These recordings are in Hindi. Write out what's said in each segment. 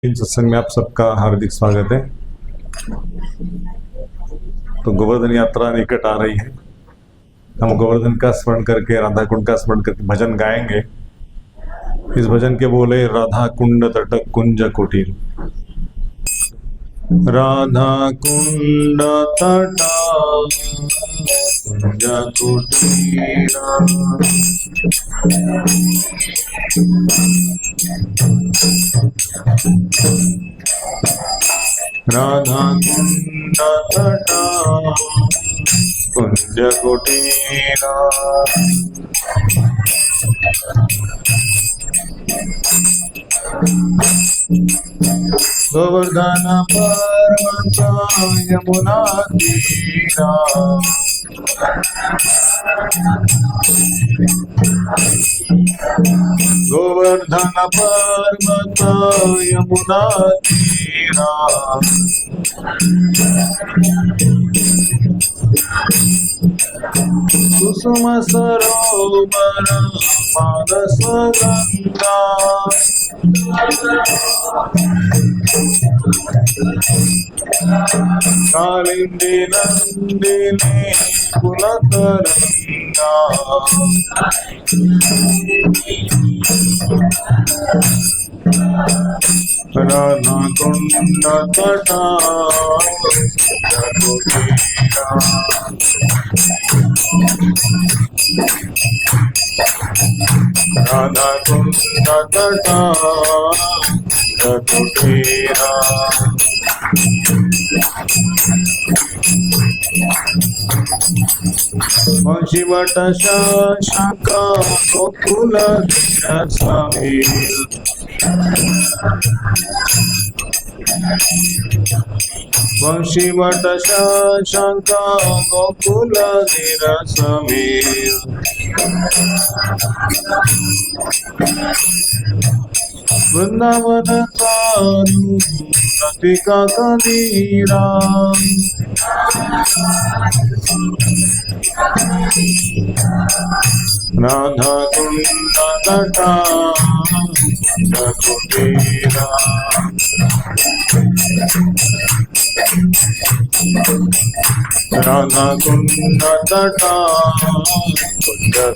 इन सत्संग में आप सबका हार्दिक स्वागत है। तो गोवर्धन यात्रा निकट आ रही है। हम गोवर्धन का स्मरण करके, राधा कुंड का स्मरण करके भजन गाएंगे। इस भजन के बोले राधा कुंड तट कुंज कुटीर। राधा कुंड तट कुंज कुटीर, राधा कुंड तट कुंज कुटीर, गोवर्धन पर्वत यमुना तीरा, गोवर्धन पर्वत यमुना तीरा, कुसुम सरोवर मानस गंगा, कालिंदी नंदिनी कुलतरंगा, राधा कुंड तट कुटीरा, राधा कुंड तट कुटीरा, वंशीवट शाखा गोकुल समीर, वंशीवट शाखा गोकुल समीर, वृंदावन चारु लतिका कबीरा, राधा कुंड तट कुटीरा, राधा कुंड तट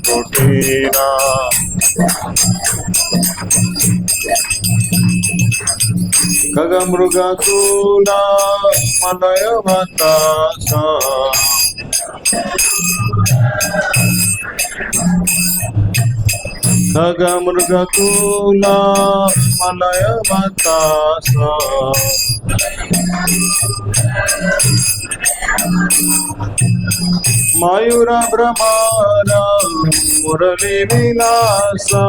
कुटीरा, खगमृग तूला मलय बतासा, खगमृग तूला मलय बतासा, मयूर भ्रमर मुरली विलासा,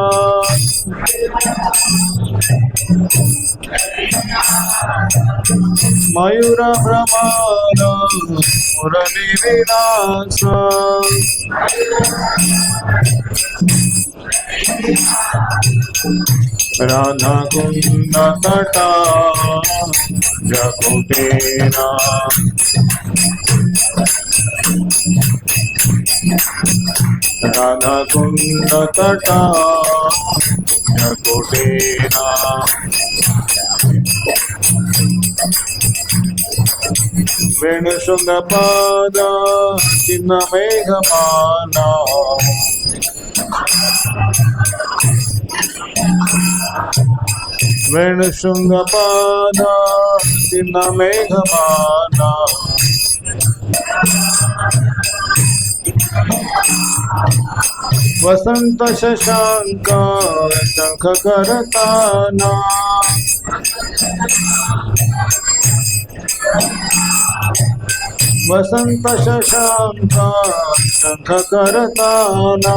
मयूर भ्रमर मुरली विलासा, राधा कुंड तट कुटीरा, राधा कुंड तट कुटीरा, वेणुशृंग पाद चिन्ह मेघमाला, वेणुशृंग पाद चिन्ह मेघमाला, वसंत शशांक शंख करताना, वसंत शशांक शंख करताना,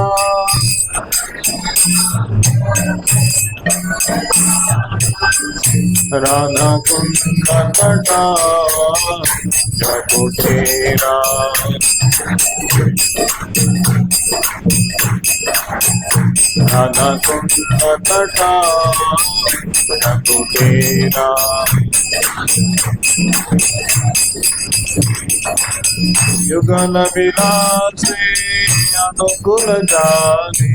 राधा कुंड तट कुटीरा, राधा कुंड तट कुटीरा, युगल विलासे अनुकूल जाने,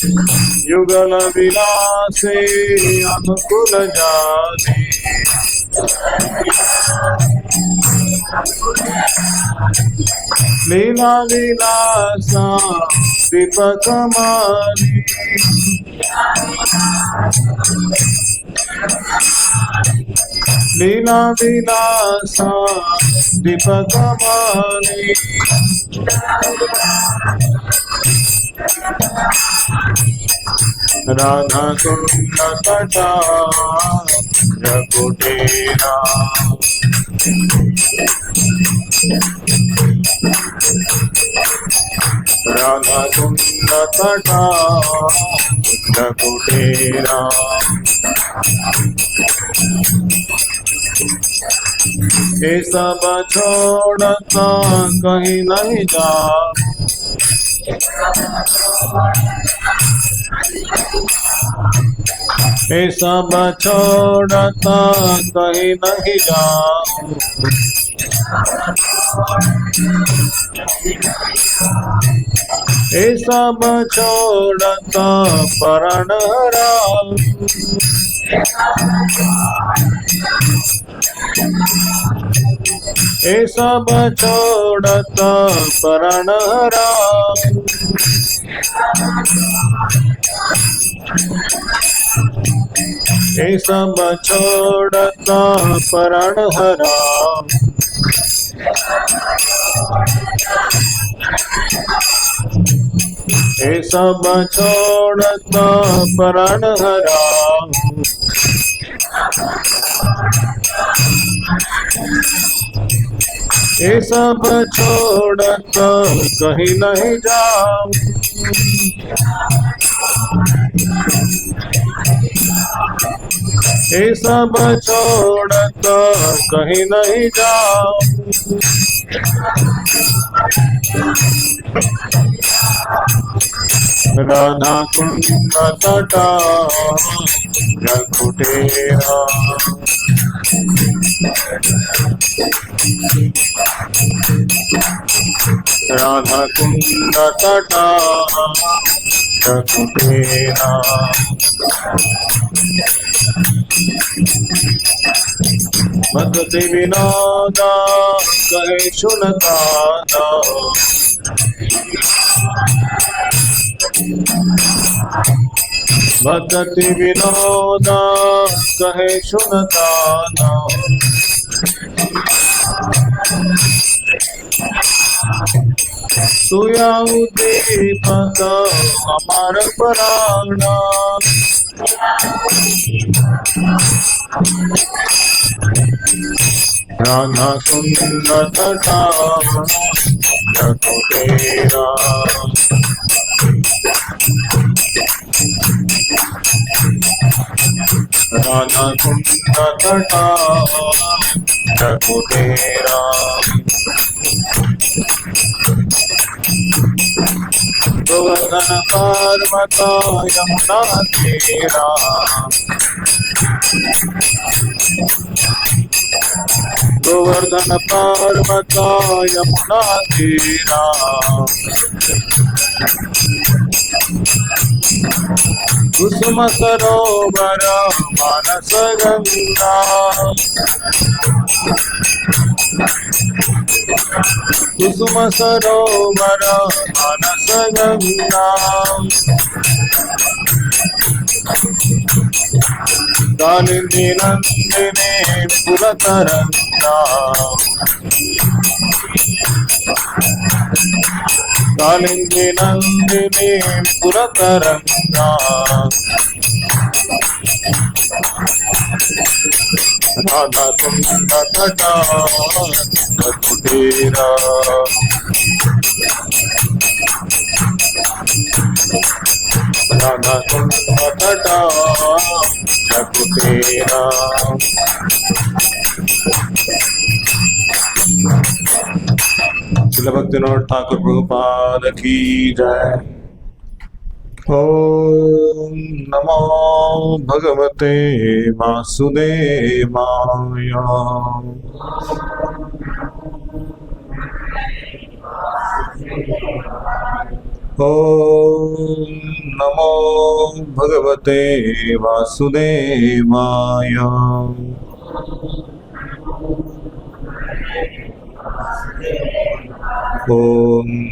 युगल विलासे अनुकूल जाति लीला विलासा दीपक मारी लीला विलासा दीपक मारी राधा कुंड तटा जकुटेरा राधा कुंड तटा जकुटेरा ये सब छोड़ता कहीं नहीं जा ये सब छोड़ता कहीं नहीं जाऊं ये सब छोड़ता परण राम ये सब छोड़ता परण राम ये सब छोड़ता परण हरा ये सब छोड़ता परण हरा ये सब छोड़ता कहीं नहीं जाऊं ये सब छोड़ता कहीं नहीं जाऊं राधा कुंड तटा जकुटेरा राधा कुंड तटा जकुटेरा भक्ति विनोदा कहे सुनता भक्ति विनोदा कहे सुनता तुया दीपक अमर प्राणा राधा कुंड तटा जकुटेरा राधा कुंड तटा जकुटेरा गोवर्धन पर्वत यमुना तीरा गोवर्धन पर्वत यमुना तीरा कुसुम सरोवर मानस गंगा कुसुम सरोवर मानस गंगा कालिंदी नंदिनी पुरतरंगा कालिंदी नंदिनी पुरतरंगा राधा कुंड तटा जकुटेरा राधा कुंड तटा जकुटेरा श्रील भक्तिविनोद ठाकुर प्रभुपाद की जय। ओम नमो भगवते वासुदेवाय। ॐ नमो भगवते वासुदेवाय। ॐ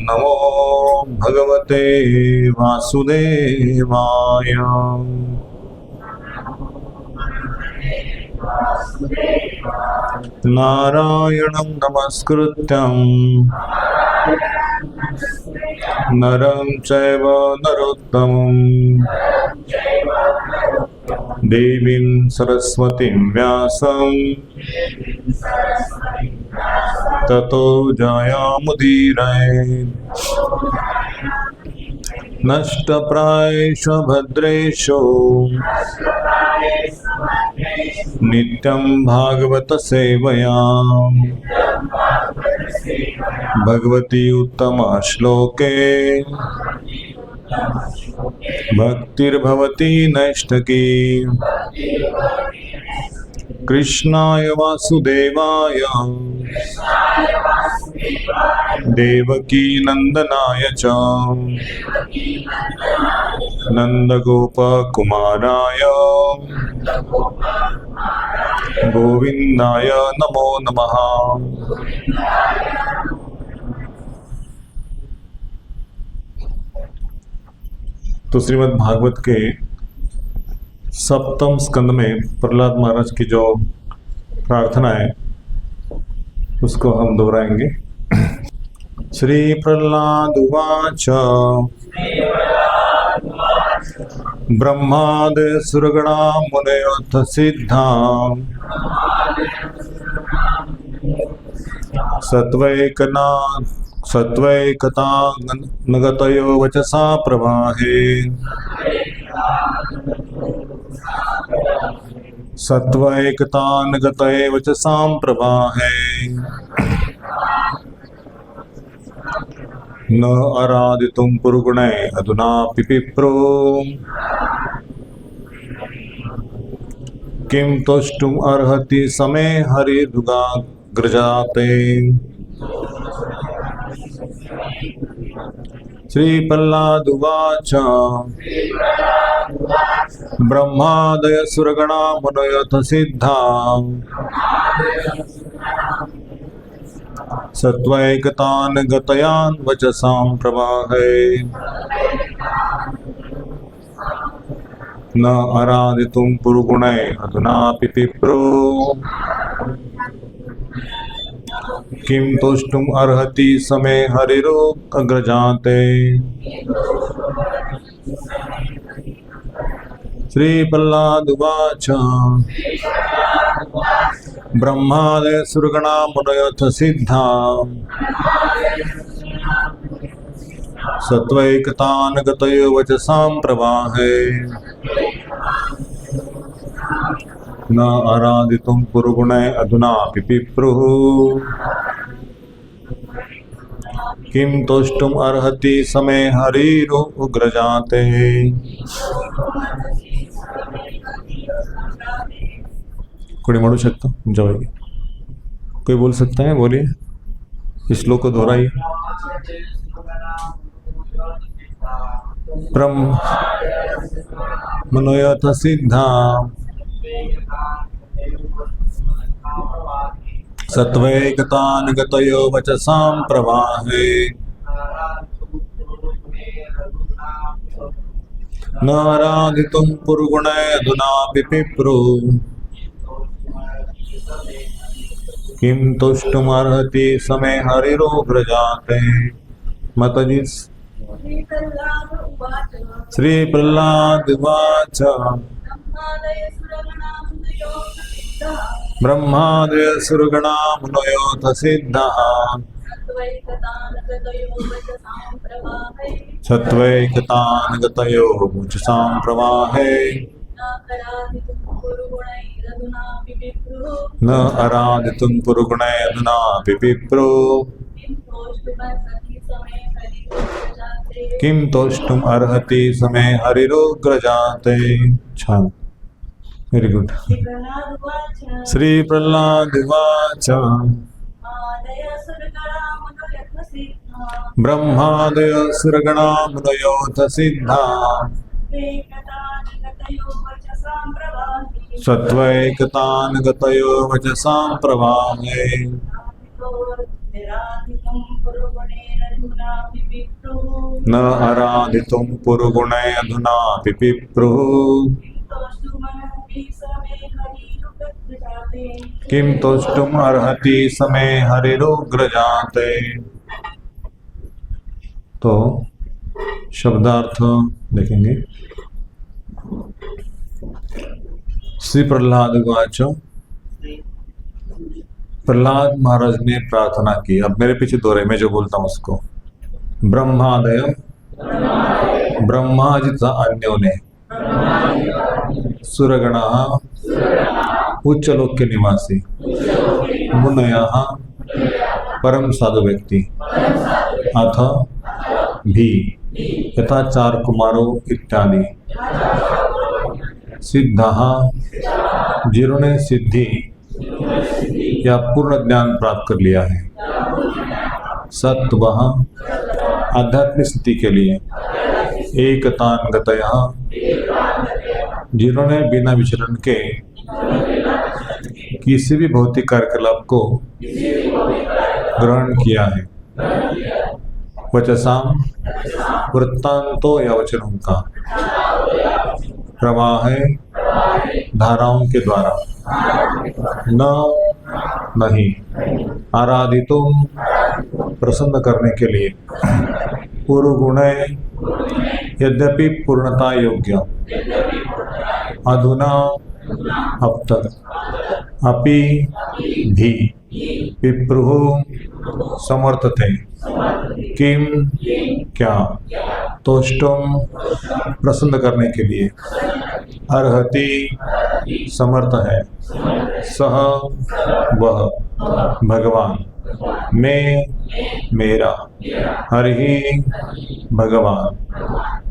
नमो भगवते वासुदेवाय। नारायणं नमस्कृत्यं नरं चैव नरोत्तमं देवीं सरस्वतीं व्यासं ततो जयामुदीरयेत्। नष्टप्रायेषु भद्रेषु नित्यं भागवत सेवया भगवती उत्तमा श्लोके भक्तिर्भवती नैष्ठकी। कृष्णाय वासुदेवाय देवकी नंदनाय च नंदगोपकुमाराय गोविंदाय नमो नमः। तो श्रीमद् भागवत के सप्तम स्कंद में प्रहलाद महाराज की जो प्रार्थना है उसको हम दोहराएंगे। श्री प्रहलाद उवाच ब्रह्माद सुरगणा मुनयोऽथ सिद्धा सत्वैकता नगतयो वचसा प्रवाहे। सत्वैकतानगतये वचसां प्रवाहे। न आराधितुं पुरुगुणै अधुनापि पिप्रो किं तुष्टुम् अर्हति समे हरिर्दुगाग्रजाते। श्री प्रहलाद उवाच ब्रह्मादय सुरगणा मुनयोऽथ सिद्धा सत्वैकतान् गतयान् वचसां प्रवाहे। न आराधितुं पुरुगुणै अधुनापि पिप्रो किं तुष्टुम् अर्हति समे हरिरग्रजाते। श्री प्रहलाद उवाच ब्रह्मादय सुरगणा मुनयोऽथ सिद्धा सत्वैकतान् गतयो वचसां प्रवाहे। न आराधितुं पुरुगुणै अधुनापि पिप्रुः किं तुष्टुम् अर्हति समे हरिरुग्रजाते। कोई म्हणू शकतो तुमच्यापैकी? कोई बोल सकता है? बोलिए, इस श्लोक को दोहराइए। ब्रह्म मनोयथ सिद्धा सत्वैकतान् गतयो वचसां प्रवाहे। न आराधितुं पुरुगुणै अधुनापि पिप्रो किं तुष्टुमर्हति समे हरिरोग्रजाते। माताजी। श्री प्रहलाद उवाच ब्रह्मादय सुरगणा मुनयोऽथ सिद्धाः सत्वैकतान् गतयो वचसां प्रवाहे। न आराधितुं पुरुगुणै अधुनापि पिप्रो किं तुष्टुम् अर्हति समे हरिरोग्रजाते। छान, वेरी गुड। श्री प्रहलाद उवाच ब्रह्मादय सुरगणा मुनयोऽथ सिद्धा सत्त्वैकतानगतयो वचसां प्रवाहे न आराधितुं पुरुगुणे अधुनापि पिप्रुः किं तुष्टुम् अर्हति समे हरिरुग्रजाते। तो शब्दार्थ देखेंगे। श्री प्रहलाद उवाच, प्रहलाद महाराज ने प्रार्थना की। अब मेरे पीछे दोहरे, मैं जो बोलता हूं उसको। ब्रह्मादय, ब्रह्मा जी तथा अन्यों ने, सुरगणा उच्च लोक के निवासी, मुनया परम साधु व्यक्ति, अथ भी यथा चार कुमारों इत्यादि, सिद्धा जिन्होंने सिद्धि या पूर्ण ज्ञान प्राप्त कर लिया है, सत्व आध्यात्मिक स्थिति के लिए, एकतानगतया जिन्होंने बिना विचरण के किसी भी भौतिक कार्यकलाप को ग्रहण किया है, वचसाम वृत्तांतों या वचनों का, प्रवाह धाराओं के द्वारा, न नहीं, आराधितुं प्रसन्न करने के लिए, पूर्व गुण यद्यपि पूर्णता योग्य, अधुना अब तक, अपि भी पिप्रुः समर्थते, किम क्या, तोष्टुम प्रसन्न करने के लिए, अर्हति समर्थ है, सह वह भगवान, मैं मेरा, हरि भगवान,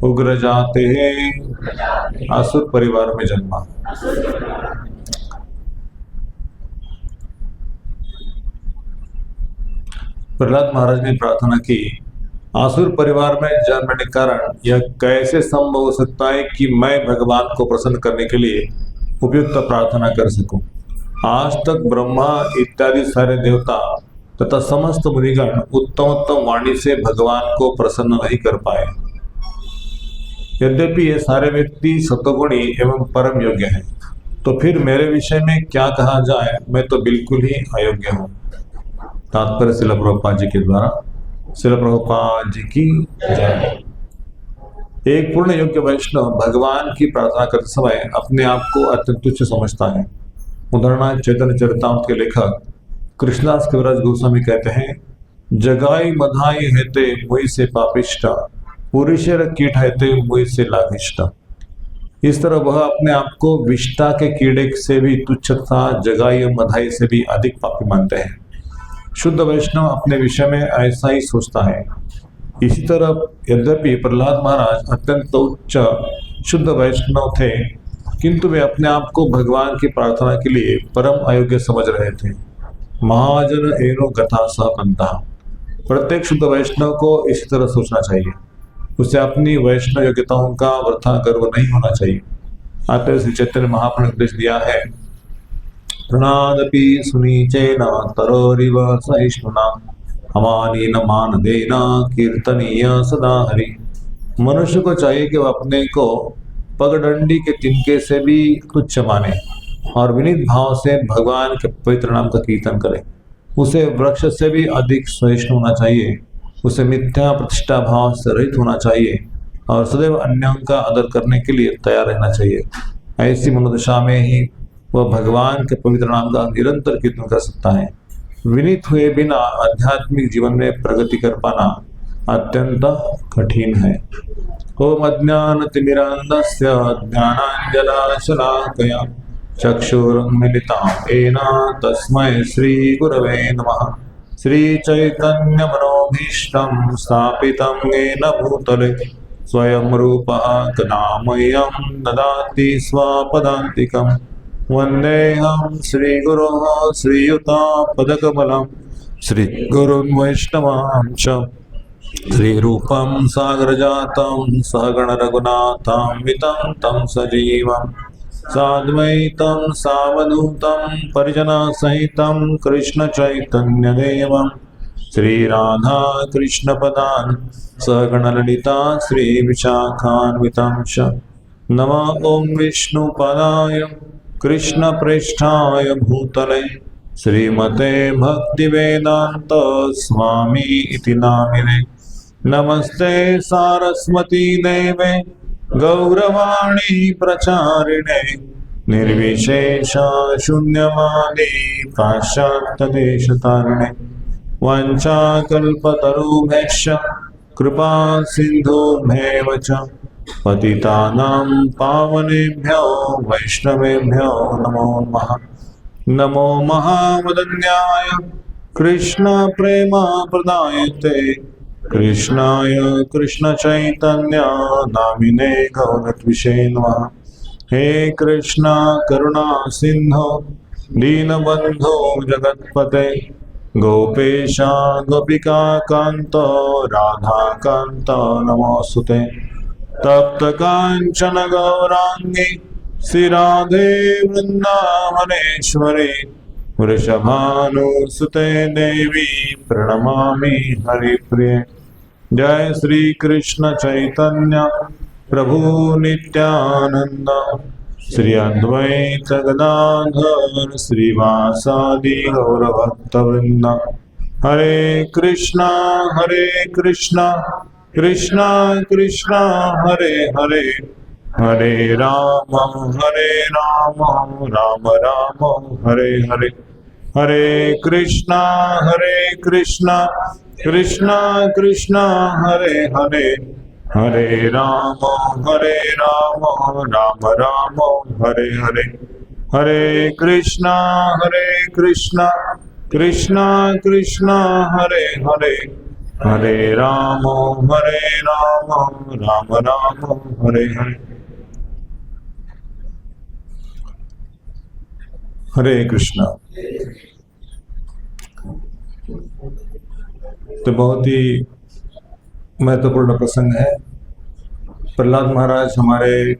उग्र जाते हैं असुर परिवार में जन्मा। प्रहलाद महाराज ने प्रार्थना की, आसुर परिवार में जन्मने के कारण यह कैसे संभव हो सकता है कि मैं भगवान को प्रसन्न करने के लिए उपयुक्त प्रार्थना कर सकूं। आज तक ब्रह्मा इत्यादि सारे देवता तथा समस्त मुनिगण उत्तम वाणी से भगवान को प्रसन्न नहीं कर पाए। यद्यपि ये सारे व्यक्ति सत्वगुणी एवं परम योग्य हैं, तो फिर मेरे विषय में क्या कहा जाए, मैं तो बिल्कुल ही अयोग्य हूँ। तात्पर्य श्रील प्रभुपाद जी के द्वारा। श्रील प्रभुपाद जी की जय। एक पूर्ण योग्य वैष्णव भगवान की प्रार्थना करते समय अपने आप को अत्यंत तुच्छ समझता है। उदाहरणार्थ चैतन्य चरितामृत के लेखक कृष्णदास कविराज गोस्वामी कहते हैं, जगाई मधाई हेते मुई से पापिष्ट, पुरुषेर कीट हेते मुई से लाभिष्ट। इस तरह वह अपने आप को विष्टा के कीड़े से भी तुच्छ तथा जगाई और मधाई से भी अधिक पापी मानते हैं। शुद्ध वैष्णव अपने विषय में ऐसा ही सोचता है। इसी तरह यद्यपि प्रहलाद महाराज अत्यंत उच्च शुद्ध वैष्णव थे, किंतु वे अपने आप को भगवान की प्रार्थना के लिए परम अयोग्य समझ रहे थे। महाजन एनो कथा सहकंता। प्रत्येक शुद्ध वैष्णव को इसी तरह सोचना चाहिए। उसे अपनी वैष्णव योग्यताओं का वृथा गर्व नहीं होना चाहिए। अतः श्री चैतन्य महाप्रभु ने उपदेश दिया है, प्रणादपि सुनीचेन तरोरिव सहिष्णुना, अमानीन मान देना कीर्तनीय सदा हरि। मनुष्य को चाहिए कि वह अपने को पगडंडी के तिनके से भी तुच्छ माने और विनीत भाव से भगवान के पवित्र नाम का कीर्तन करे। उसे वृक्ष से भी अधिक सहिष्णु होना चाहिए। उसे मिथ्या प्रतिष्ठा भाव से रहित होना चाहिए और सदैव अन्यों का आदर करने के लिए तैयार रहना चाहिए। ऐसी मनोदशा में ही वह भगवान के पवित्र नाम का निरंतर कीर्तन कर सकता है। विनीत हुए बिना आध्यात्मिक जीवन में प्रगति कर पाना अत्यंत कठिन है। ओम अज्ञानतिमिरान्धस्य ज्ञानाञ्जनशलाकया चक्षुरुन्मिलितं येन तस्मै श्रीगुरवे नमः। श्रीचैतन्यमनोभीष्टं स्थापितं येन भूतले स्वयं रूपः कदा मह्यं ददाति स्वपदान्तिकं। वन्देऽहं श्रीगुरोः श्रीयुतापदकमलं श्रीगुरुन् वैष्णवांश्च श्रीरूपं सागरजातं सहगण रघुनाथान्वितं तं सजीवं साद्वैतं सावधूतं परिजनसहितं कृष्ण चैतन्यदेवं श्रीराधा कृष्णपदान् सहगण ललिता श्रीविशाखान्वितं च नमः ॐ विष्णुपदाय कृष्णप्रेष्ठाय भूतले श्रीमते भक्तिवेदांत स्वामी इति नामिने नमस्ते सारस्वती देवे गौरवाणी प्रचारिणे निर्विशेष शून्यवादी पाश्चात्यदेशतारिणे वंचाकल्पतरुभ्यश्च कृपा सिन्धुभ्येव च पतितानां पावनेभ्यो वैष्णवेभ्यो नमो नमः। नमो महावदन्याय कृष्ण प्रेम प्रदायते कृष्णाय कृष्ण चैतन्य नामिने गौरत्विषे नमः। हे कृष्ण करुणा सिंधु दीनबंधो जगत्पते गोपेशा गोपिका कांत राधा कांत नमोस्तुते तप्त कांचन गौरांगी श्री राधे वृंदावनेश्वरी वृषभानुसुते देवी प्रणमामि हरिप्रिये। जय श्री कृष्ण चैतन्य प्रभु नित्यानंद श्री अद्वैत गदाधर श्रीवासादि गौरभक्तवृंद। हरे कृष्णा कृष्णा कृष्णा हरे हरे हरे राम राम राम हरे हरे। हरे कृष्णा कृष्णा कृष्णा हरे हरे हरे राम राम राम हरे हरे। हरे कृष्णा कृष्णा कृष्णा हरे हरे हरे राम राम राम हरे हरे। हरे कृष्णा। तो बहुत ही महत्वपूर्ण प्रसंग है। प्रहलाद महाराज हमारे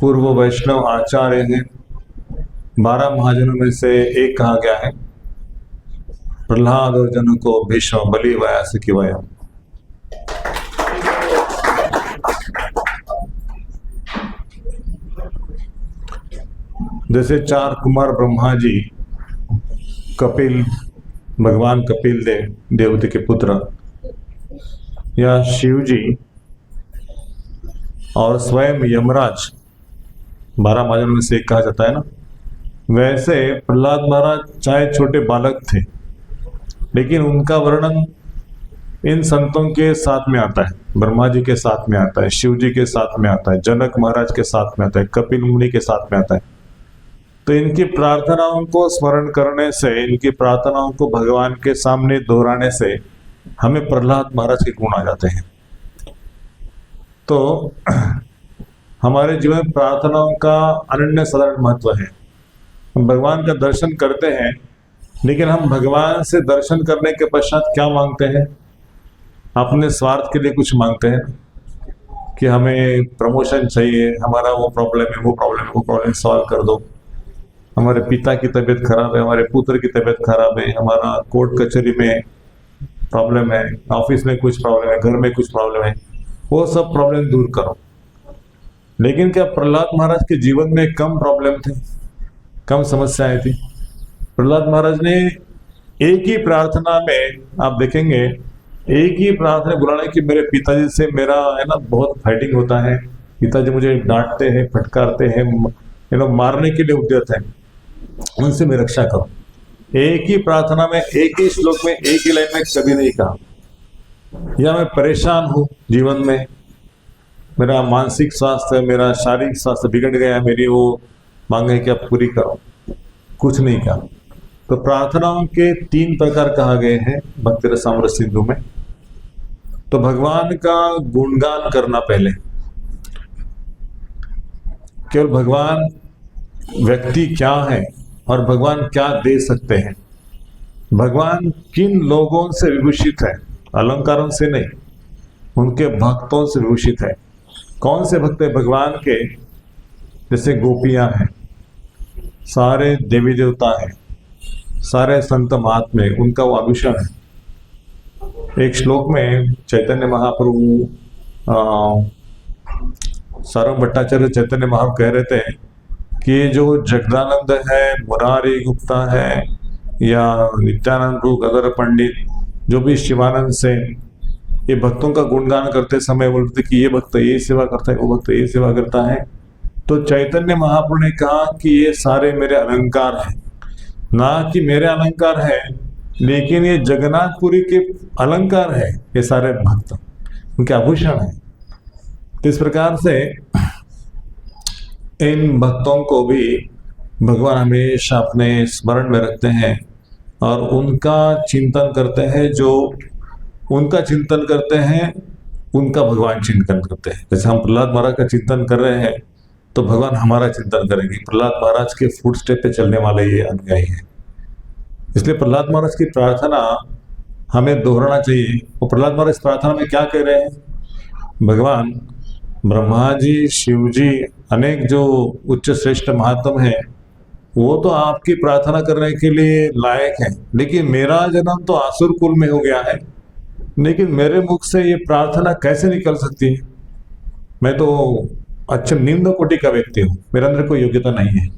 पूर्व वैष्णव आचार्य हैं। 12 महाजनों में से एक कहा गया है। प्रहलाद और जनों को भीष्म बलि व्यासकी वयम्। जैसे 4 कुमार ब्रह्मा जी, कपिल, भगवान कपिल देवते के पुत्र, या शिव जी और स्वयं यमराज 12 महाजनों में से एक कहा जाता है ना। वैसे प्रहलाद महाराज चाहे छोटे बालक थे, लेकिन उनका वर्णन इन संतों के साथ में आता है। ब्रह्मा जी के साथ में आता है, शिव जी के साथ में आता है, जनक महाराज के साथ में आता है, कपिल मुनि के साथ में आता है। तो इनकी प्रार्थनाओं को स्मरण करने से, इनकी प्रार्थनाओं को भगवान के सामने दोहराने से हमें प्रहलाद महाराज के गुण आ जाते हैं। तो हमारे जीवन में प्रार्थनाओं का अनन्य साधारण महत्व है। हम भगवान का दर्शन करते हैं, लेकिन हम भगवान से दर्शन करने के पश्चात क्या मांगते हैं? अपने स्वार्थ के लिए कुछ मांगते हैं कि हमें प्रमोशन चाहिए, हमारा वो प्रॉब्लम सॉल्व कर दो, हमारे पिता की तबीयत खराब है, हमारे पुत्र की तबीयत खराब है, हमारा कोर्ट कचहरी में प्रॉब्लम है, ऑफिस में कुछ प्रॉब्लम है, घर में कुछ प्रॉब्लम है, वो सब प्रॉब्लम दूर करो। लेकिन क्या प्रहलाद महाराज के जीवन में कम प्रॉब्लम थे, कम समस्याएं थी? प्रहलाद महाराज ने एक ही प्रार्थना में, आप देखेंगे, एक ही प्रार्थना बुलाने की मेरे पिताजी से मेरा है ना बहुत फाइटिंग होता है, पिताजी मुझे डांटते हैं, फटकारते हैं, मारने के लिए उद्यत है, उनसे मैं रक्षा करो। एक ही प्रार्थना में, एक ही श्लोक में, एक ही लाइन में कभी नहीं कहा या मैं परेशान हूँ जीवन में, मेरा मानसिक स्वास्थ्य, मेरा शारीरिक स्वास्थ्य बिगड़ गया, मेरी वो मांगे कि आप पूरी करो, कुछ नहीं कहा। तो प्रार्थनाओं के 3 प्रकार कहा गए हैं भक्ति रसामृत सिंधु में। तो भगवान का गुणगान करना पहले, केवल भगवान व्यक्ति क्या है और भगवान क्या दे सकते हैं, भगवान किन लोगों से विभूषित है, अलंकारों से नहीं, उनके भक्तों से विभूषित है। कौन से भक्त है भगवान के? जैसे गोपियां हैं, सारे देवी देवता हैं, सारे संत महात्मे, उनका वो आभूषण है। एक श्लोक में चैतन्य महाप्रभु सारंग भट्टाचार्य चैतन्य महाप्रभु कह रहे थे कि जो जगदानंद है, मुरारी गुप्ता है, या नित्यानंद प्रभु, गदर पंडित, जो भी शिवानंद से, ये भक्तों का गुणगान करते समय बोलते कि ये भक्त ये सेवा करता है, वो भक्त ये सेवा करता है। तो चैतन्य महाप्रभु ने कहा कि ये सारे मेरे अलंकार हैं, ना कि मेरे अलंकार है, लेकिन ये जगन्नाथपुरी के अलंकार है, ये सारे भक्त उनके आभूषण है। तो इस प्रकार से इन भक्तों को भी भगवान हमेशा अपने स्मरण में रखते हैं और उनका चिंतन करते हैं। जो उनका चिंतन करते हैं, उनका भगवान चिंतन करते हैं। जैसे हम प्रहलाद महाराज का चिंतन कर रहे हैं, तो भगवान हमारा चिंतन करेंगे। प्रहलाद महाराज के फुट स्टेप पे चलने वाले ये अनुयायी हैं। इसलिए प्रहलाद महाराज की प्रार्थना हमें दोहराना चाहिए। और प्रहलाद महाराज प्रार्थना में क्या कह रहे हैं? भगवान ब्रह्मा जी, शिव जी, अनेक जो उच्च श्रेष्ठ महात्म हैं, वो तो आपकी प्रार्थना करने के लिए लायक है, लेकिन मेरा जन्म तो आसुर कुल में हो गया है, लेकिन मेरे मुख से ये प्रार्थना कैसे निकल सकती है? मैं तो अच्छा निम्न कोटि का व्यक्ति हूँ, मेरे अंदर कोई योग्यता नहीं है।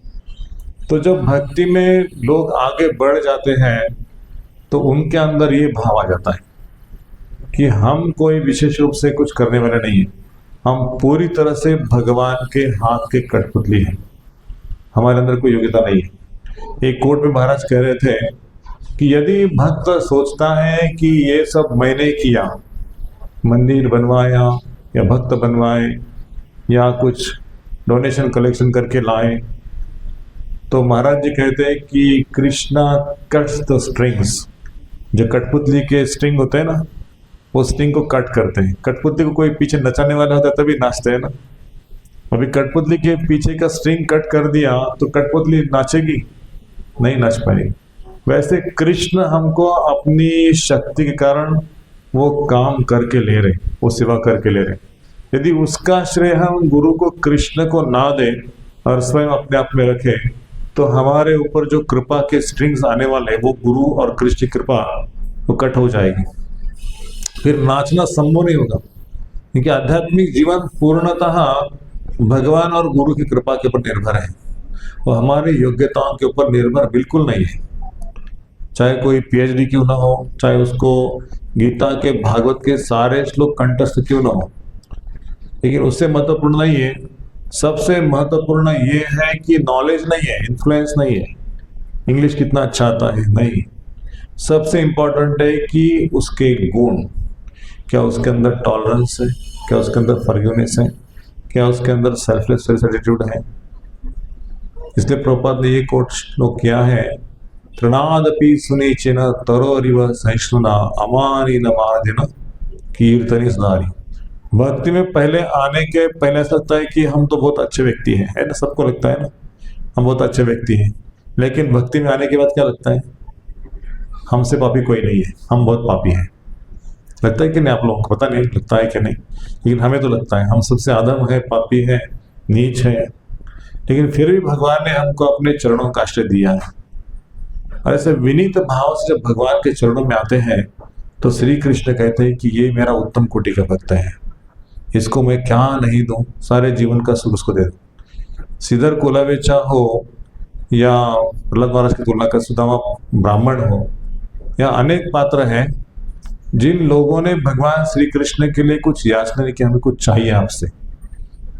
तो जब भक्ति में लोग आगे बढ़ जाते हैं, तो उनके अंदर ये भाव आ जाता है कि हम कोई विशेष रूप से कुछ करने वाले नहीं है, हम पूरी तरह से भगवान के हाथ के कठपुतली हैं, हमारे अंदर कोई योग्यता नहीं है। एक कोर्ट में महाराज कह रहे थे कि यदि भक्त सोचता है कि ये सब मैंने किया, मंदिर बनवाया या भक्त बनवाए या कुछ डोनेशन कलेक्शन करके लाए, तो महाराज जी कहते हैं कि कृष्णा कट्स द स्ट्रिंग्स। जो कठपुतली के स्ट्रिंग होते हैं ना, वो स्ट्रिंग को कट करते हैं। कठपुतली को कोई पीछे नचाने वाला होता है तभी नाचते हैं ना। अभी कठपुतली के पीछे का स्ट्रिंग कट कर दिया तो कठपुतली नाचेगी? नहीं नाच पाएगी। वैसे कृष्ण हमको अपनी शक्ति के कारण वो काम करके ले रहे, वो सेवा करके ले रहे। यदि उसका श्रेय हम गुरु को, कृष्ण को ना दे और स्वयं अपने आप में रखे, तो हमारे ऊपर जो कृपा के स्ट्रिंग्स आने वाले हैं, वो गुरु और कृष्ण की कृपा वो कट हो जाएगी। फिर नाचना संभव नहीं होगा, क्योंकि आध्यात्मिक जीवन पूर्णतः भगवान और गुरु की कृपा के ऊपर निर्भर है, वो हमारी योग्यताओं के ऊपर निर्भर बिल्कुल नहीं है। चाहे कोई पीएचडी क्यों ना हो, चाहे उसको गीता के, भागवत के सारे श्लोक कंठस्थ क्यों ना हो, लेकिन उससे महत्वपूर्ण नहीं है। सबसे महत्वपूर्ण ये है कि नॉलेज नहीं है, इन्फ्लुएंस नहीं है, इंग्लिश कितना अच्छा आता है नहीं। सबसे इंपॉर्टेंट है कि उसके गुण, क्या उसके अंदर टॉलरेंस है, क्या उसके अंदर फॉरगिवनेस है, क्या उसके अंदर सेल्फलेस एटीट्यूड है। इसलिए प्रभुपाद ने ये कोट श्लोक किया है, तृणादपि सुनीचिन तरोरिव सहिष्णुना अमानी न मार्जिन कीर्तनी सुधारी। भक्ति में पहले आने के पहले ऐसा लगता है कि हम तो बहुत अच्छे व्यक्ति हैं, है ना, सबको लगता है ना हम बहुत अच्छे व्यक्ति हैं। लेकिन भक्ति में आने के बाद क्या लगता है? हमसे पापी कोई नहीं है, हम बहुत पापी हैं। लगता है कि नहीं? आप लोगों को पता नहीं लगता है कि नहीं, लेकिन हमें तो लगता है हम सबसे आदम है, पापी है, नीच है। लेकिन फिर भी भगवान ने हमको अपने चरणों का आश्रय दिया है। और ऐसे विनीत भाव से जब भगवान के चरणों में आते हैं, तो श्री कृष्ण कहते हैं कि ये मेरा उत्तम कोटि का भक्त है, इसको मैं क्या नहीं दूं, सारे जीवन का सुख उसको दे दूं। श्रीधर कोलावेचा हो या प्रहलाद महाराज की तुलना का सुदामा ब्राह्मण हो, या अनेक पात्र हैं जिन लोगों ने भगवान श्री कृष्ण के लिए कुछ याचना नहीं कि हमें कुछ चाहिए आपसे,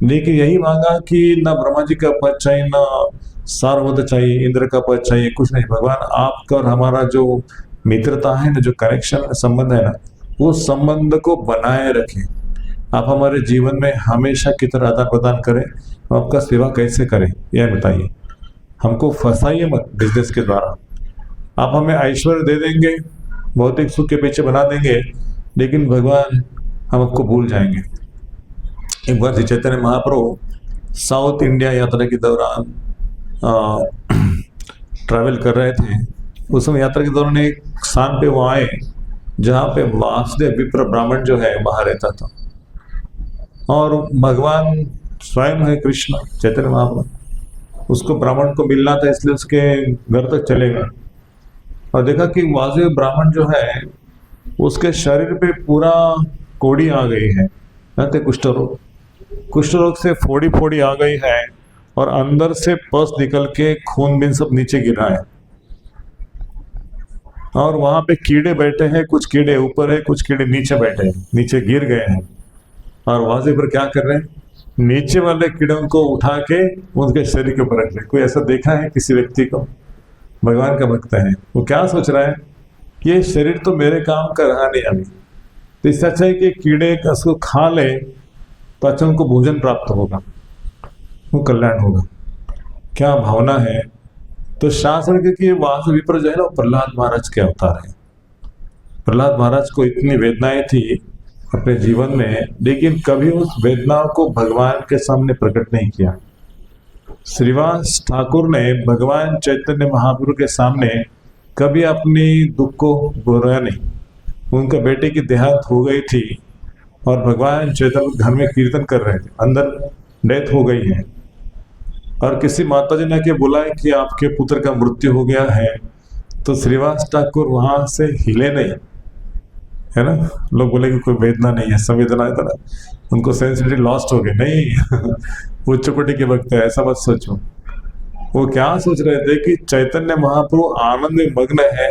लेकिन यही मांगा कि ना ब्रह्मा जी का पद चाहिए, ना सार्वभौम चाहिए, इंद्र का पद चाहिए, कुछ नहीं। भगवान आपका और हमारा जो मित्रता है ना, जो कनेक्शन संबंध है ना, वो संबंध को बनाए रखें। आप हमारे जीवन में हमेशा की तरह आदान प्रदान करें, आपका सेवा कैसे करें यह बताइए। हमको फंसाइए मत बिजनेस के द्वारा। आप हमें ऐश्वर्य दे देंगे, भौतिक सुख के पीछे बना देंगे, लेकिन भगवान हम आपको भूल जाएंगे। एक बार श्री चैतन्य महाप्रभु साउथ इंडिया यात्रा के दौरान ट्रैवल कर रहे थे। उस समय यात्रा के दौरान एक स्थान पे वो आए जहाँ पे वासुदेव विप्र ब्राह्मण जो है वहां रहता था, और भगवान स्वयं है कृष्ण चैतन्य महाप्रभु, उसको ब्राह्मण को मिलना था इसलिए उसके घर तक चलेगा, और देखा कि वासुदेव ब्राह्मण जो है उसके शरीर पे पूरा कोड़ी आ गई है, कहते कुष्ठ रोग से फोड़ी फोड़ी आ गई है, और अंदर से पस निकल के खून बीन सब नीचे गिरा है, और वहां पे कीड़े बैठे हैं, कुछ कीड़े ऊपर है कुछ कीड़े नीचे बैठे हैं, नीचे गिर गए हैं, और वाजे पर क्या कर रहे हैं, नीचे वाले कीड़ों को उठा के उनके शरीर के ऊपर रख रहे हैं। कोई ऐसा देखा है किसी व्यक्ति को? भगवान का भक्त है, वो क्या सोच रहा है कि ये शरीर तो मेरे काम का रहा नहीं अभी, तो इससे अच्छा है कि कीड़े उसको खा ले तो अच्छा उनको भोजन प्राप्त होगा, वो कल्याण होगा। क्या भावना है। तो शास्त्र के कि वासुदेव विप्र जो है ना प्रहलाद महाराज के अवतार है। प्रहलाद महाराज को इतनी वेदनाएं थी अपने जीवन में, लेकिन कभी उस वेदनाओं को भगवान के सामने प्रकट नहीं किया। श्रीवास ठाकुर ने भगवान चैतन्य महाप्रभु के सामने कभी अपनी दुख को बोला नहीं। उनका बेटे की देहांत हो गई थी और भगवान चैतन्य घर में कीर्तन कर रहे थे, अंदर डेथ हो गई है, और किसी माता जी ने के बुलाए कि आपके पुत्र का मृत्यु हो गया है, तो श्रीवास ठाकुर वहां से हिले नहीं, है ना। लोग बोले कि कोई वेदना नहीं है, संवेदना है ना, उनको सेंसिटिविटी लॉस्ट हो गई, नहीं उच्च कोटि के भक्त है, ऐसा मत सोचो। वो क्या सोच रहे थे कि चैतन्य महाप्रभु आनंद में मग्न है,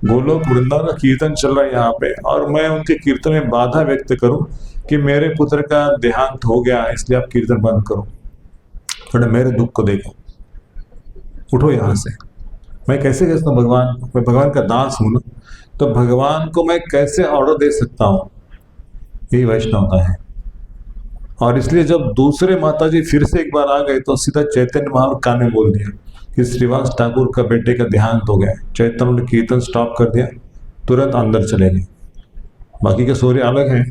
गोलोक वृंदावन का कीर्तन चल रहा है यहाँ पे, और मैं उनके कीर्तन में बाधा व्यक्त करूं कि मेरे पुत्र का देहांत हो गया है, इसलिए आप कीर्तन बंद करो, थोड़ा मेरे दुख को देखो, उठो यहाँ से। मैं कैसे कह सकता हूँ भगवान, मैं भगवान का दास हूं ना, तो भगवान को मैं कैसे ऑर्डर दे सकता हूँ, यही वैष्णवता है। और इसलिए जब दूसरे माता जी फिर से एक बार आ गए तो सीधा चैतन्य महाप्रभु कान में बोल दिया कि श्रीवास ठाकुर का बेटे का देहांत हो गया। चैतन्य ने कीर्तन स्टॉप कर दिया, तुरंत अंदर चले गए। बाकी के सूर्य अलग है,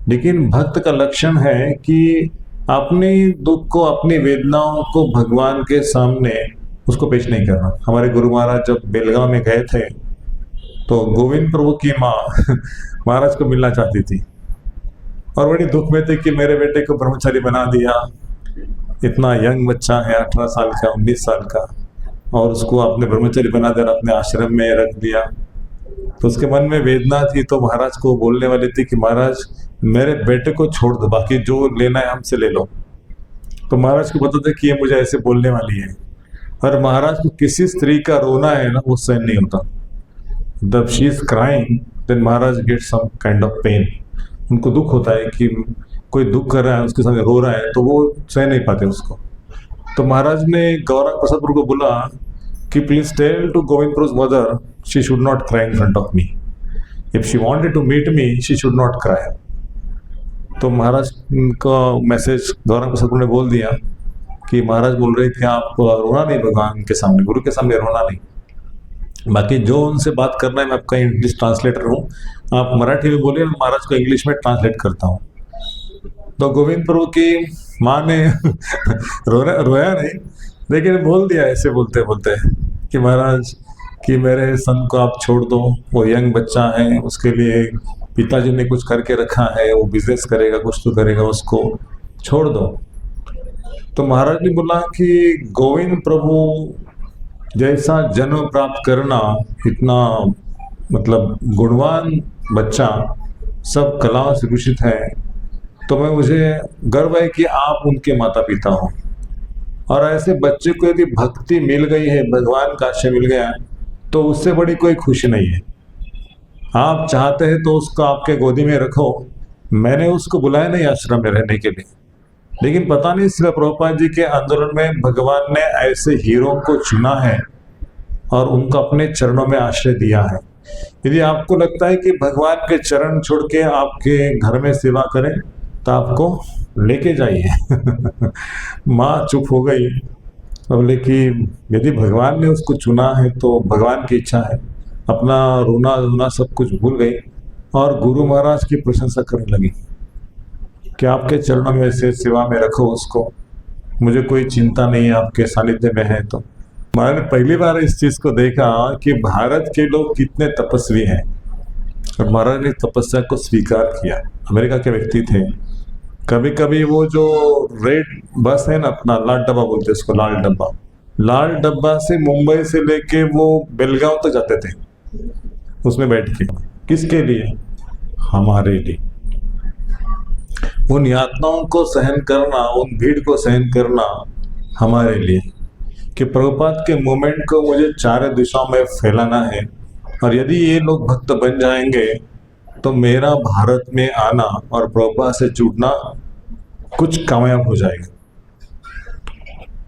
लेकिन भक्त का लक्षण है कि अपनी दुख को, अपनी वेदनाओं को भगवान के सामने उसको पेश नहीं करना। हमारे गुरु महाराज जब बेलगांव में गए थे तो गोविंद प्रभु की माँ महाराज को मिलना चाहती थी, और बड़ी दुख में थे कि मेरे बेटे को ब्रह्मचारी बना दिया, इतना यंग बच्चा है, 18 साल का, 19 साल का, और उसको अपने ब्रह्मचारी बना देकर अपने आश्रम में रख दिया। तो उसके मन में वेदना थी, तो महाराज को बोलने वाली थी कि महाराज मेरे बेटे को छोड़ दो, बाकी जो लेना है हमसे ले लो। तो महाराज को पता था कि ये मुझे ऐसे बोलने वाली है, और महाराज को किसी स्त्री का रोना है ना वो सहन नहीं होता। जब she is crying then Maharaj get some kind of pain, उनको दुख होता है कि कोई दुख कर रहा है, उसके सामने रो रहा है, तो वो सह नहीं पाते उसको। तो महाराज ने गौरंग प्रसाद प्रभु को बोला कि प्लीज टेल टू गोविंद प्रभु's mother she should not cry in front of me, if she wanted to meet me she should not cry. तो महाराज का मैसेज गौरंग प्रसाद प्रभु ने बोल दिया कि महाराज बोल रहे कि आप रोना नहीं भगवान के सामने, गुरु के सामने रोना नहीं, बाकी जो उनसे बात करना है, मैं आपका इंग्लिश ट्रांसलेटर हूँ, आप मराठी में बोलिए, मैं महाराज को इंग्लिश में ट्रांसलेट करता हूँ। तो गोविंद प्रभु की माँ ने रोया नहीं, लेकिन बोल दिया ऐसे बोलते बोलते कि महाराज कि मेरे सन को आप छोड़ दो, वो यंग बच्चा है, उसके लिए पिताजी ने कुछ करके रखा है, वो बिजनेस करेगा, कुछ तो करेगा, उसको छोड़ दो। तो महाराज ने बोला कि गोविंद प्रभु जैसा जन्म प्राप्त करना, इतना मतलब गुणवान बच्चा, सब कलाओं से भूषित है, तो मुझे गर्व है कि आप उनके माता पिता हो। और ऐसे बच्चे को यदि भक्ति मिल गई है, भगवान का आश्रय मिल गया, तो उससे बड़ी कोई खुशी नहीं है। आप चाहते हैं तो उसको आपके गोदी में रखो। मैंने उसको बुलाया नहीं आश्रम में रहने के लिए, लेकिन पता नहीं श्रील प्रभुपाद जी के आंदोलन में भगवान ने ऐसे हीरों को चुना है और उनको अपने चरणों में आश्रय दिया है। यदि आपको लगता है कि भगवान के चरण छोड़ के आपके घर में सेवा करें, तो आपको लेके जाइए। माँ चुप हो गई, बोले कि यदि भगवान ने उसको चुना है तो भगवान की इच्छा है। अपना रोना रोना सब कुछ भूल गई और गुरु महाराज की प्रशंसा करने लगी कि आपके चरणों में से सेवा में रखो उसको, मुझे कोई चिंता नहीं है, आपके सानिध्य में है। तो मैंने पहली बार इस चीज को देखा कि भारत के लोग कितने तपस्वी हैं। और महाराज ने तपस्या को स्वीकार किया। अमेरिका के व्यक्ति थे। कभी कभी वो जो रेड बस है ना, अपना लाल डब्बा बोलते हैं उसको, लाल डब्बा से मुंबई से लेके वो बेलगांव तक जाते थे उसमें बैठ के। किसके लिए? हमारे लिए। उन यातनाओं को सहन करना, उन भीड़ को सहन करना हमारे लिए, कि प्रभुपाद के मूवमेंट को मुझे चारों दिशाओं में फैलाना है। और यदि ये लोग भक्त बन जाएंगे तो मेरा भारत में आना और प्रभुपाद से जुड़ना कुछ कामयाब हो जाएगा।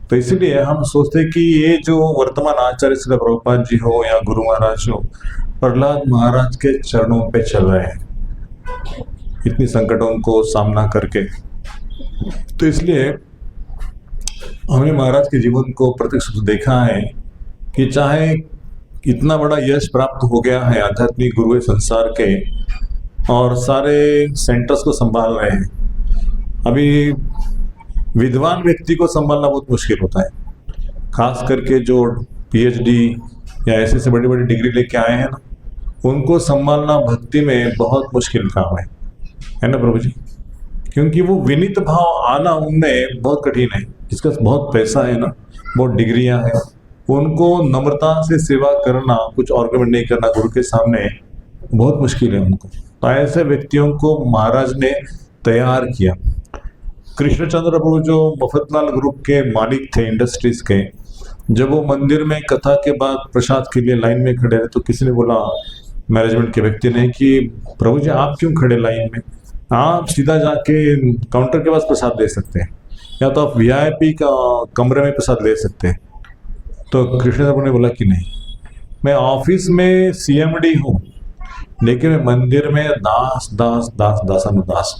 तो इसलिए हम सोचते कि ये जो वर्तमान आचार्य श्री प्रभुपाद जी हो या गुरु महाराज हो, प्रहलाद महाराज के चरणों पे चल रहे हैं इतनी संकटों को सामना करके। तो इसलिए हमने महाराज के जीवन को प्रत्यक्ष देखा है कि चाहे इतना बड़ा यश प्राप्त हो गया है, आध्यात्मिक गुरु संसार के, और सारे सेंटर्स को संभाल रहे हैं। अभी विद्वान व्यक्ति को संभालना बहुत मुश्किल होता है, खास करके जो पीएचडी या ऐसे बड़ी बड़ी डिग्री लेके आए हैं ना, उनको संभालना भक्ति में बहुत मुश्किल काम है ना प्रभु जी। क्योंकि वो विनीत भाव आना उनमें बहुत कठिन है। जिसका बहुत पैसा है ना, बहुत डिग्रियां हैं, उनको नम्रता से सेवा करना, कुछ आर्गुमेंट नहीं करना गुरु के सामने बहुत मुश्किल है उनको। तो ऐसे व्यक्तियों को महाराज ने तैयार किया। कृष्णचंद्र प्रभु जो मफतलाल ग्रुप के मालिक थे इंडस्ट्रीज के, जब वो मंदिर में कथा के बाद प्रसाद के लिए लाइन में खड़े रहे तो किसी ने बोला, मैनेजमेंट के व्यक्ति ने, कि प्रभु जी आप क्यों खड़े लाइन में, आप सीधा जाके काउंटर के पास प्रसाद ले सकते हैं, या तो आप वीआईपी का कमरे में प्रसाद ले सकते हैं। तो कृष्णचंद्र प्रभु ने बोला कि नहीं, मैं ऑफिस में सीएमडी हूँ, लेकिन मैं मंदिर में दास दास दास दासानुदास,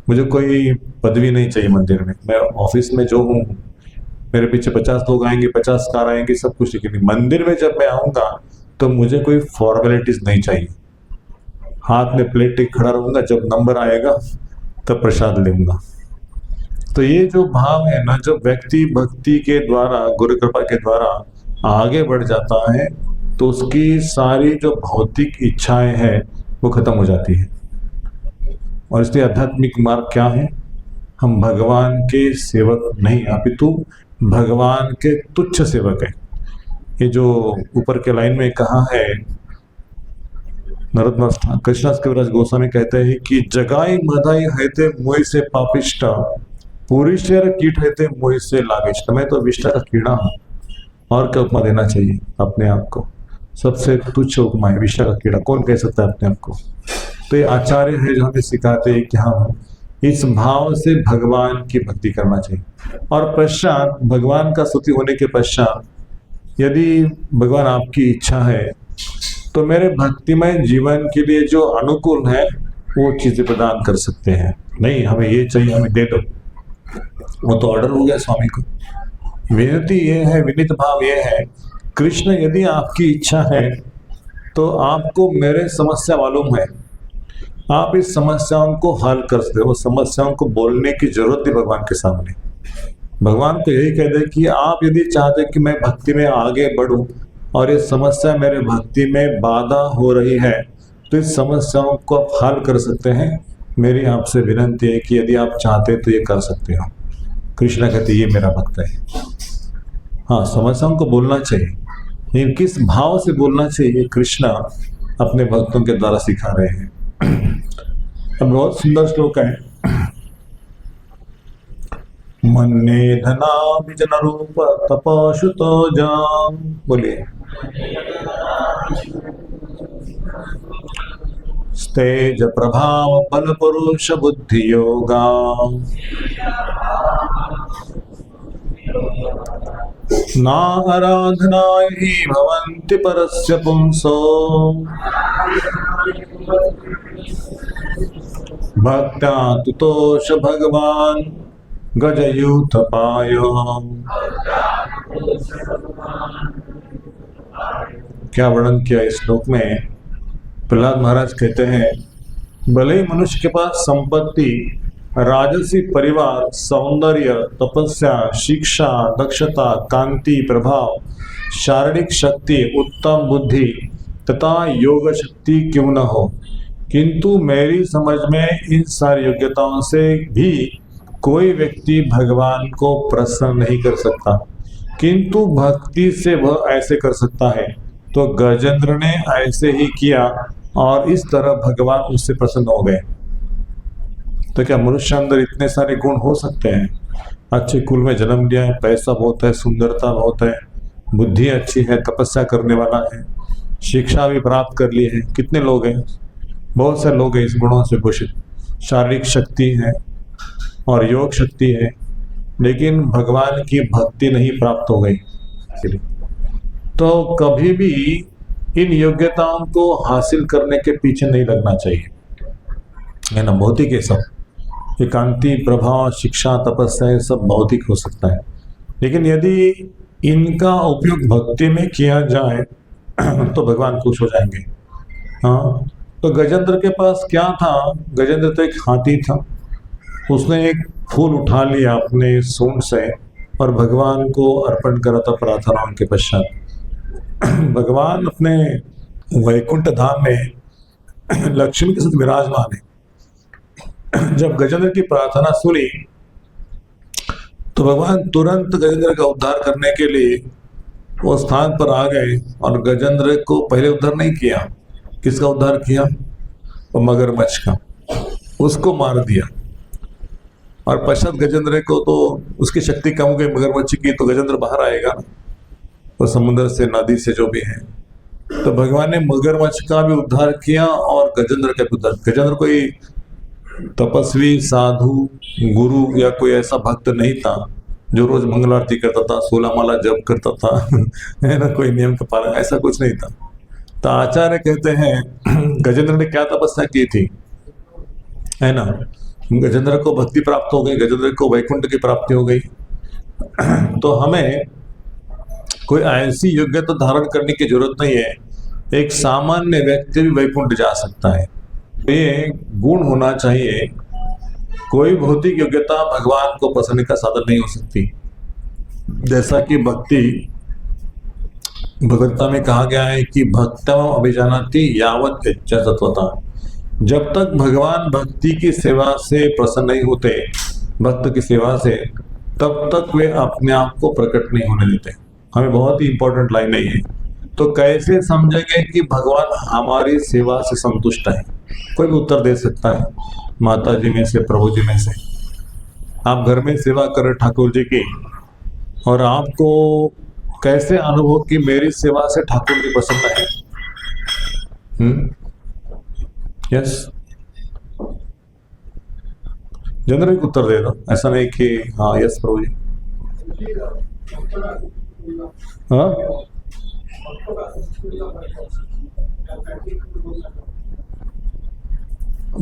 मुझे कोई पदवी नहीं चाहिए मंदिर में। मैं ऑफिस में जो हूँ, मेरे पीछे 50 लोग आएंगे, 50 कार आएंगे, सब कुछ, लेकिन मंदिर में जब मैं आऊँगा तो मुझे कोई फॉर्मेलिटीज नहीं चाहिए। हाथ में प्लेट टेक खड़ा रहूँगा, जब नंबर आएगा तब प्रसाद लूँगा। तो ये जो भाव है ना, जब व्यक्ति भक्ति के द्वारा, गुरु कृपा के द्वारा आगे बढ़ जाता है तो उसकी सारी जो भौतिक इच्छाएं हैं वो खत्म हो जाती है। और इसलिए आध्यात्मिक मार्ग क्या है? हम भगवान के सेवक नहीं, अपितु भगवान के तुच्छ सेवक है। ये जो ऊपर के लाइन में कहा है, नरोत्तम कृष्णदास कविराज गोस्वामी कहते हैं कि जगाई मदाई हैते मोह से पापिष्ट, पूरी शेर कीट रहते मोह से लागिष्ट। मैं तो विष्टा का कीड़ा हूँ, और क्या उपमा देना चाहिए अपने आप को? सबसे तुच्छ उपमा है विष्टा का कीड़ा। कौन कह सकता है अपने आप को? तो ये आचार्य है जो हमें सिखाते हैं कि हम इस भाव से भगवान की भक्ति करना चाहिए। और पश्चात भगवान का स्तुति होने के पश्चात, यदि भगवान आपकी इच्छा है तो मेरे भक्तिमय जीवन के लिए जो अनुकूल है वो चीजें प्रदान कर सकते हैं। नहीं हमें ये चाहिए, हमें दे दो, वो तो ऑर्डर हो गया स्वामी को। विनती ये है, विनीत भाव ये है, कृष्ण यदि आपकी इच्छा है तो आपको मेरे समस्या मालूम है, आप इस समस्याओं को हल कर सकते हो। समस्याओं को बोलने की जरूरत है भगवान के सामने। भगवान को यही कह दे कि आप यदि चाहते कि मैं भक्ति में आगे बढ़ूं और ये समस्या मेरे भक्ति में बाधा हो रही है, तो इस समस्याओं को आप हल कर सकते हैं। मेरी आपसे विनती है कि यदि आप चाहते तो ये कर सकते हो। कृष्ण कहते ये मेरा भक्त है। हाँ, समस्याओं को बोलना चाहिए, लेकिन किस भाव से बोलना चाहिए कृष्ण अपने भक्तों के द्वारा सिखा रहे हैं। अब बहुत सुंदर श्लोक है, मन्ने धना विजन रूप तपशुतो जाम। बोलिए, तेज प्रभाव बल पुरुष बुद्धि योगा, ना आराधनाय हि भवन्ति परस्य पुंसो, भक्त्या तुतोष भगवान गजयूथ पायो। क्या वर्णन किया इस श्लोक में? प्रहलाद महाराज कहते हैं, भले ही मनुष्य के पास संपत्ति, राजसी परिवार, सौंदर्य, तपस्या, शिक्षा, दक्षता, कांति, प्रभाव, शारीरिक शक्ति, उत्तम बुद्धि तथा योग शक्ति क्यों न हो, किंतु मेरी समझ में इन सारी योग्यताओं से भी कोई व्यक्ति भगवान को प्रसन्न नहीं कर सकता, किंतु भक्ति से वह ऐसे कर सकता है। तो गजेंद्र ने ऐसे ही किया और इस तरह भगवान उससे प्रसन्न हो गए। तो क्या मनुष्य अंदर इतने सारे गुण हो सकते हैं? अच्छे कुल में जन्म लिया है, पैसा बहुत है, सुंदरता बहुत है, बुद्धि अच्छी है, तपस्या करने वाला है, शिक्षा भी प्राप्त कर ली है। कितने लोग हैं? बहुत से लोग हैं इस गुणों से भूषित। शारीरिक शक्ति है और योग शक्ति है, लेकिन भगवान की भक्ति नहीं प्राप्त हो गई। तो कभी भी इन योग्यताओं को हासिल करने के पीछे नहीं लगना चाहिए, है ना। भौतिक है सब, एकांति, प्रभाव, शिक्षा, तपस्या, ये सब भौतिक हो सकता है, लेकिन यदि इनका उपयोग भक्ति में किया जाए तो भगवान खुश हो जाएंगे। हाँ, तो गजेंद्र के पास क्या था? गजेंद्र तो एक हाथी था। उसने एक फूल उठा लिया अपने सूंड से और भगवान को अर्पण करा था प्रार्थनाओं के पश्चात। भगवान अपने वैकुंठ धाम में लक्ष्मी के साथ विराजमान है। जब गजेंद्र की प्रार्थना सुनी तो भगवान तुरंत गजेंद्र का उद्धार करने के लिए वो स्थान पर आ गए और गजेंद्र को पहले उद्धार नहीं किया। किसका उद्धार किया? वो मगरमच्छ का। उसको मार दिया और पश्चात गजेंद्र को तो उसकी शक्ति कम हो गई मगरमच्छ की, तो गजेंद्र बाहर आएगा तो समुद्र से, नदी से, जो भी है। तो भगवान ने मगरमच्छ का भी उद्धार किया और गजेंद्र का भी उद्धार। गजेंद्र कोई तपस्वी, साधु, गुरु या कोई ऐसा भक्त नहीं था जो रोज मंगल आरती करता था, 16 माला जप करता था है ना, कोई नियम का पालन, ऐसा कुछ नहीं था। तो आचार्य कहते हैं गजेंद्र ने क्या तपस्या की थी, है ना। गजेंद्र को भक्ति प्राप्त हो गई, गजेंद्र को वैकुंठ की प्राप्ति हो गई। तो हमें कोई ऐसी योग्यता धारण करने की जरूरत नहीं है। एक सामान्य व्यक्ति भी वैकुंठ जा सकता है। ये गुण होना चाहिए। कोई भौतिक योग्यता भगवान को पसंद का साधन नहीं हो सकती। जैसा कि भक्ति भगवत्ता में कहा गया है कि भक्तम अभिजानाति यावत् इच्छा तत्वता। जब तक भगवान भक्ति की सेवा से प्रसन्न नहीं होते, भक्त की सेवा से, तब तक वे अपने आप को प्रकट नहीं होने देते। हमें बहुत ही इंपॉर्टेंट लाइन है ये। तो कैसे समझेंगे कि भगवान हमारी सेवा से संतुष्ट है? कोई भी उत्तर दे सकता है, माता जी में से, प्रभु जी में से। आप घर में सेवा करें ठाकुर जी की, और आपको कैसे अनुभव कि मेरी सेवा से ठाकुर जी प्रसन्न है? यस, जनरल उत्तर दे दो, ऐसा नहीं कि हाँ यस प्रभु जी। हाँ,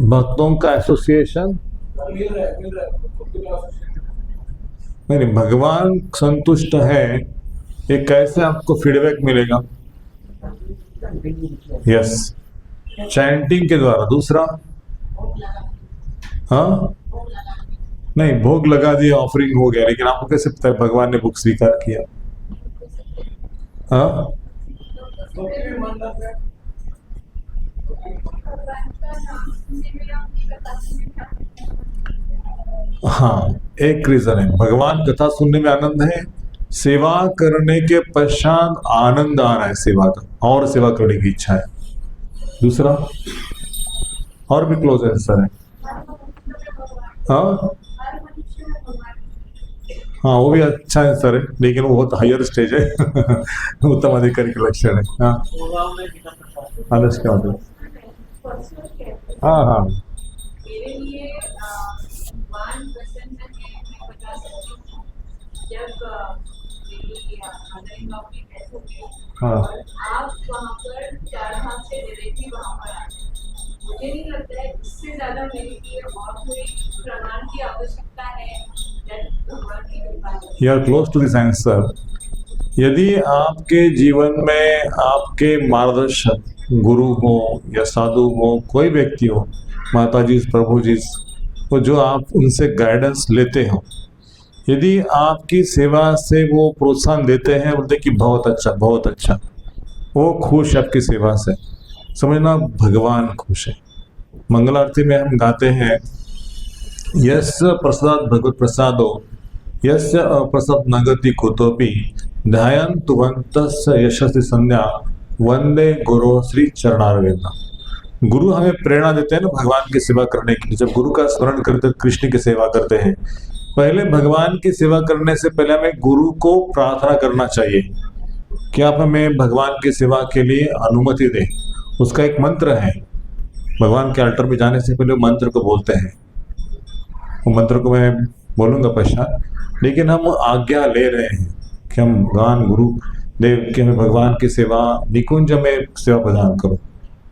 भक्तों का एसोसिएशन नहीं, भगवान संतुष्ट है, ये कैसे आपको फीडबैक मिलेगा? यस, चैंटिंग के द्वारा। दूसरा, हाँ नहीं, भोग लगा दिया, ऑफरिंग हो गया, लेकिन आपको कैसे पता है भगवान ने भोग स्वीकार किया? हाँ, हाँ, एक रीजन है, भगवान कथा सुनने में आनंद है, सेवा करने के पश्चात आनंद आ रहा है सेवा का, और सेवा करने की इच्छा है। दूसरा, और भी क्लोज आंसर है। हाँ हाँ, वो भी अच्छा आंसर है, लेकिन वो बहुत हायर स्टेज है उत्तम अधिकारी के लक्षण है। हाँ, आलस क्या होता है? हाँ हाँ, मेरे लिए भगवान प्रसन्न है, मैं बता सकती हूँ। जब मेरी ऑनलाइन नौकरी कैसे हुई हाँ, और आप वहाँ पर 4 धाम से डायरेक्टली वहाँ पर आए, मुझे नहीं लगता है इससे ज़्यादा मेरे लिए और कोई प्रमाण की आवश्यकता है। भगवान की कृपा है। You are close to this answer. यदि आपके जीवन में आपके मार्गदर्शक गुरु हो या साधु हो, कोई व्यक्ति हो, माता जी, प्रभु जी, तो जो आप उनसे गाइडेंस लेते हो, यदि आपकी सेवा से वो प्रोत्साहन देते हैं, बोलते कि बहुत अच्छा बहुत अच्छा, वो खुश है आपकी सेवा से, समझना भगवान खुश है। मंगल आरती में हम गाते हैं, यस्य प्रसाद भगवत प्रसादो यस्य अप्रसाद नगति कुतोपि ध्यायन्तुवन्तस्य यशस्वी संध्या वंदे गुरु श्री चरणारविंद। गुरु हमें प्रेरणा देते हैं ना भगवान की सेवा करने के लिए। जब गुरु का स्मरण करते हैं, कृष्ण की सेवा करते हैं, पहले भगवान की सेवा करने से पहले हमें गुरु को प्रार्थना करना चाहिए कि आप हमें भगवान की सेवा के लिए अनुमति दें। उसका एक मंत्र है, भगवान के अल्टर में जाने से पहले मंत्र को बोलते हैं। वो मंत्र को मैं बोलूंगा पश्चात, लेकिन हम आज्ञा ले रहे हैं कि हम भगवान गुरु देव के हमें भगवान की सेवा निकुंज में सेवा प्रदान करो,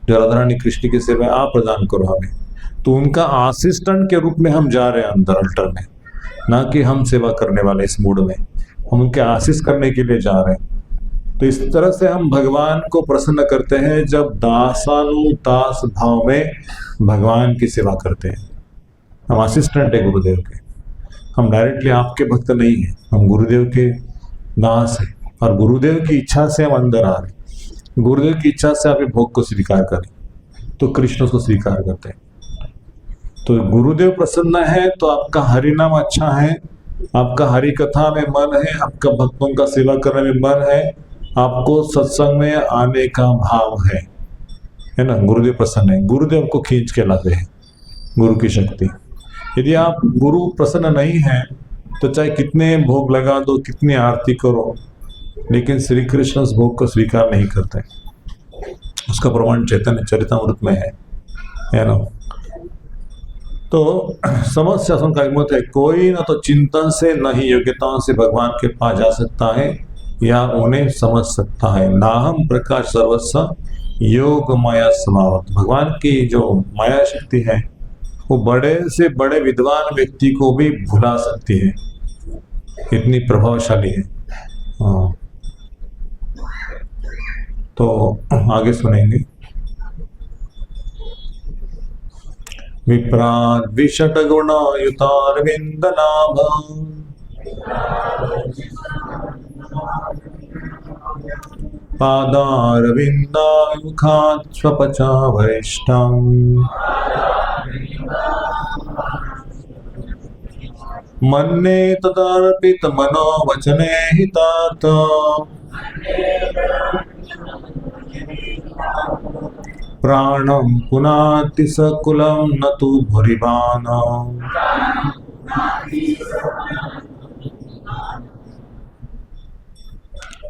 जो राधा रानी कृष्ण की सेवा आप प्रदान करो हमें। तो उनका असिस्टेंट के रूप में हम जा रहे हैं अंदर अल्टर में, ना कि हम सेवा करने वाले इस मूड में, हम उनके आशीष करने के लिए जा रहे हैं। तो इस तरह से हम भगवान को प्रसन्न करते हैं जब दासानुदास भाव में भगवान की सेवा करते हैं। हम असिस्टेंट है गुरुदेव के, हम डायरेक्टली आपके भक्त नहीं है, हम गुरुदेव के दास है और गुरुदेव की इच्छा से हम अंदर आ रहे। गुरुदेव की इच्छा से आप भोग को स्वीकार करें तो कृष्ण को स्वीकार करते हैं। तो गुरुदेव प्रसन्न है तो आपका हरि नाम अच्छा है, आपका हरि कथा में मन है, आपका भक्तों का सेवा करने में मन है, आपको सत्संग में आने का भाव है ना। गुरुदेव प्रसन्न है, गुरुदेव को खींच के लाते हैं, गुरु की शक्ति। यदि आप गुरु प्रसन्न नहीं है तो चाहे कितने भोग लगा दो, कितनी आरती करो, लेकिन श्री कृष्ण उस भोग को स्वीकार नहीं करते। उसका प्रमाण चैतन्य चरितामृत में है ना। तो समस्त शासन का मत है, कोई न तो चिंतन से न ही योग्यताओं से भगवान के पास जा सकता है या उन्हें समझ सकता है। नाहम प्रकाश सर्वस्व योग माया समावत। भगवान की जो माया शक्ति है वो बड़े से बड़े विद्वान व्यक्ति को भी भुला सकती है, इतनी प्रभावशाली है। तो आगे सुनेंगे। विप्राद विषट गुण युतारविंद नाभ पादारविंदा मुखात् स्वपचा वरिष्ठम् मन्ये तदार्पित मनोवचने हितार्थ प्राणं पुनाति सकुलं न तु भुरिभानम्।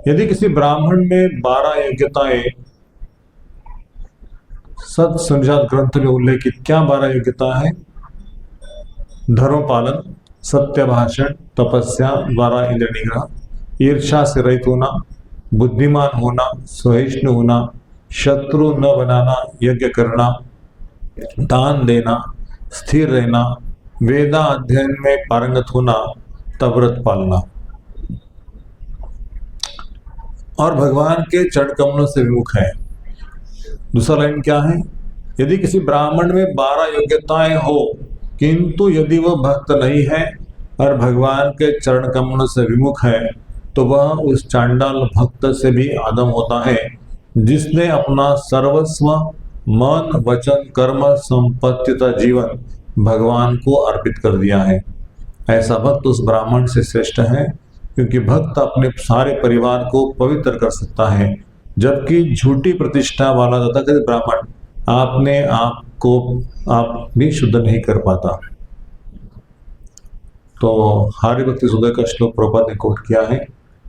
यदि किसी ब्राह्मण में 12 योग्यताएं सत संजात ग्रंथ में उल्लेखित, क्या 12 योग्यता है? धर्म पालन, सत्य भाषण, तपस्या, 12 इंद्रिय निग्रह, ईर्ष्या से रहित होना, बुद्धिमान होना, सहिष्णु होना, शत्रु न बनाना, यज्ञ करना, दान देना, स्थिर रहना, वेदा अध्ययन में पारंगत होना, तब व्रत पालना और भगवान के चरण कमलों से विमुख है। दूसरा लाइन क्या है? यदि किसी ब्राह्मण में 12 योग्यताएं हो किंतु यदि वह भक्त नहीं है और भगवान के चरण कमलों से विमुख है तो वह उस चांडाल भक्त से भी आदम होता है जिसने अपना सर्वस्व मन वचन कर्म संपत्ति तथा जीवन भगवान को अर्पित कर दिया है। ऐसा भक्त उस ब्राह्मण से श्रेष्ठ है क्योंकि भक्त अपने सारे परिवार को पवित्र कर सकता है, जबकि झूठी प्रतिष्ठा वाला तथाकथित ब्राह्मण आपने आप को आप भी शुद्ध नहीं कर पाता। तो हरि भक्ति सुधे का श्लोक प्रभुपाद ने कोट किया है,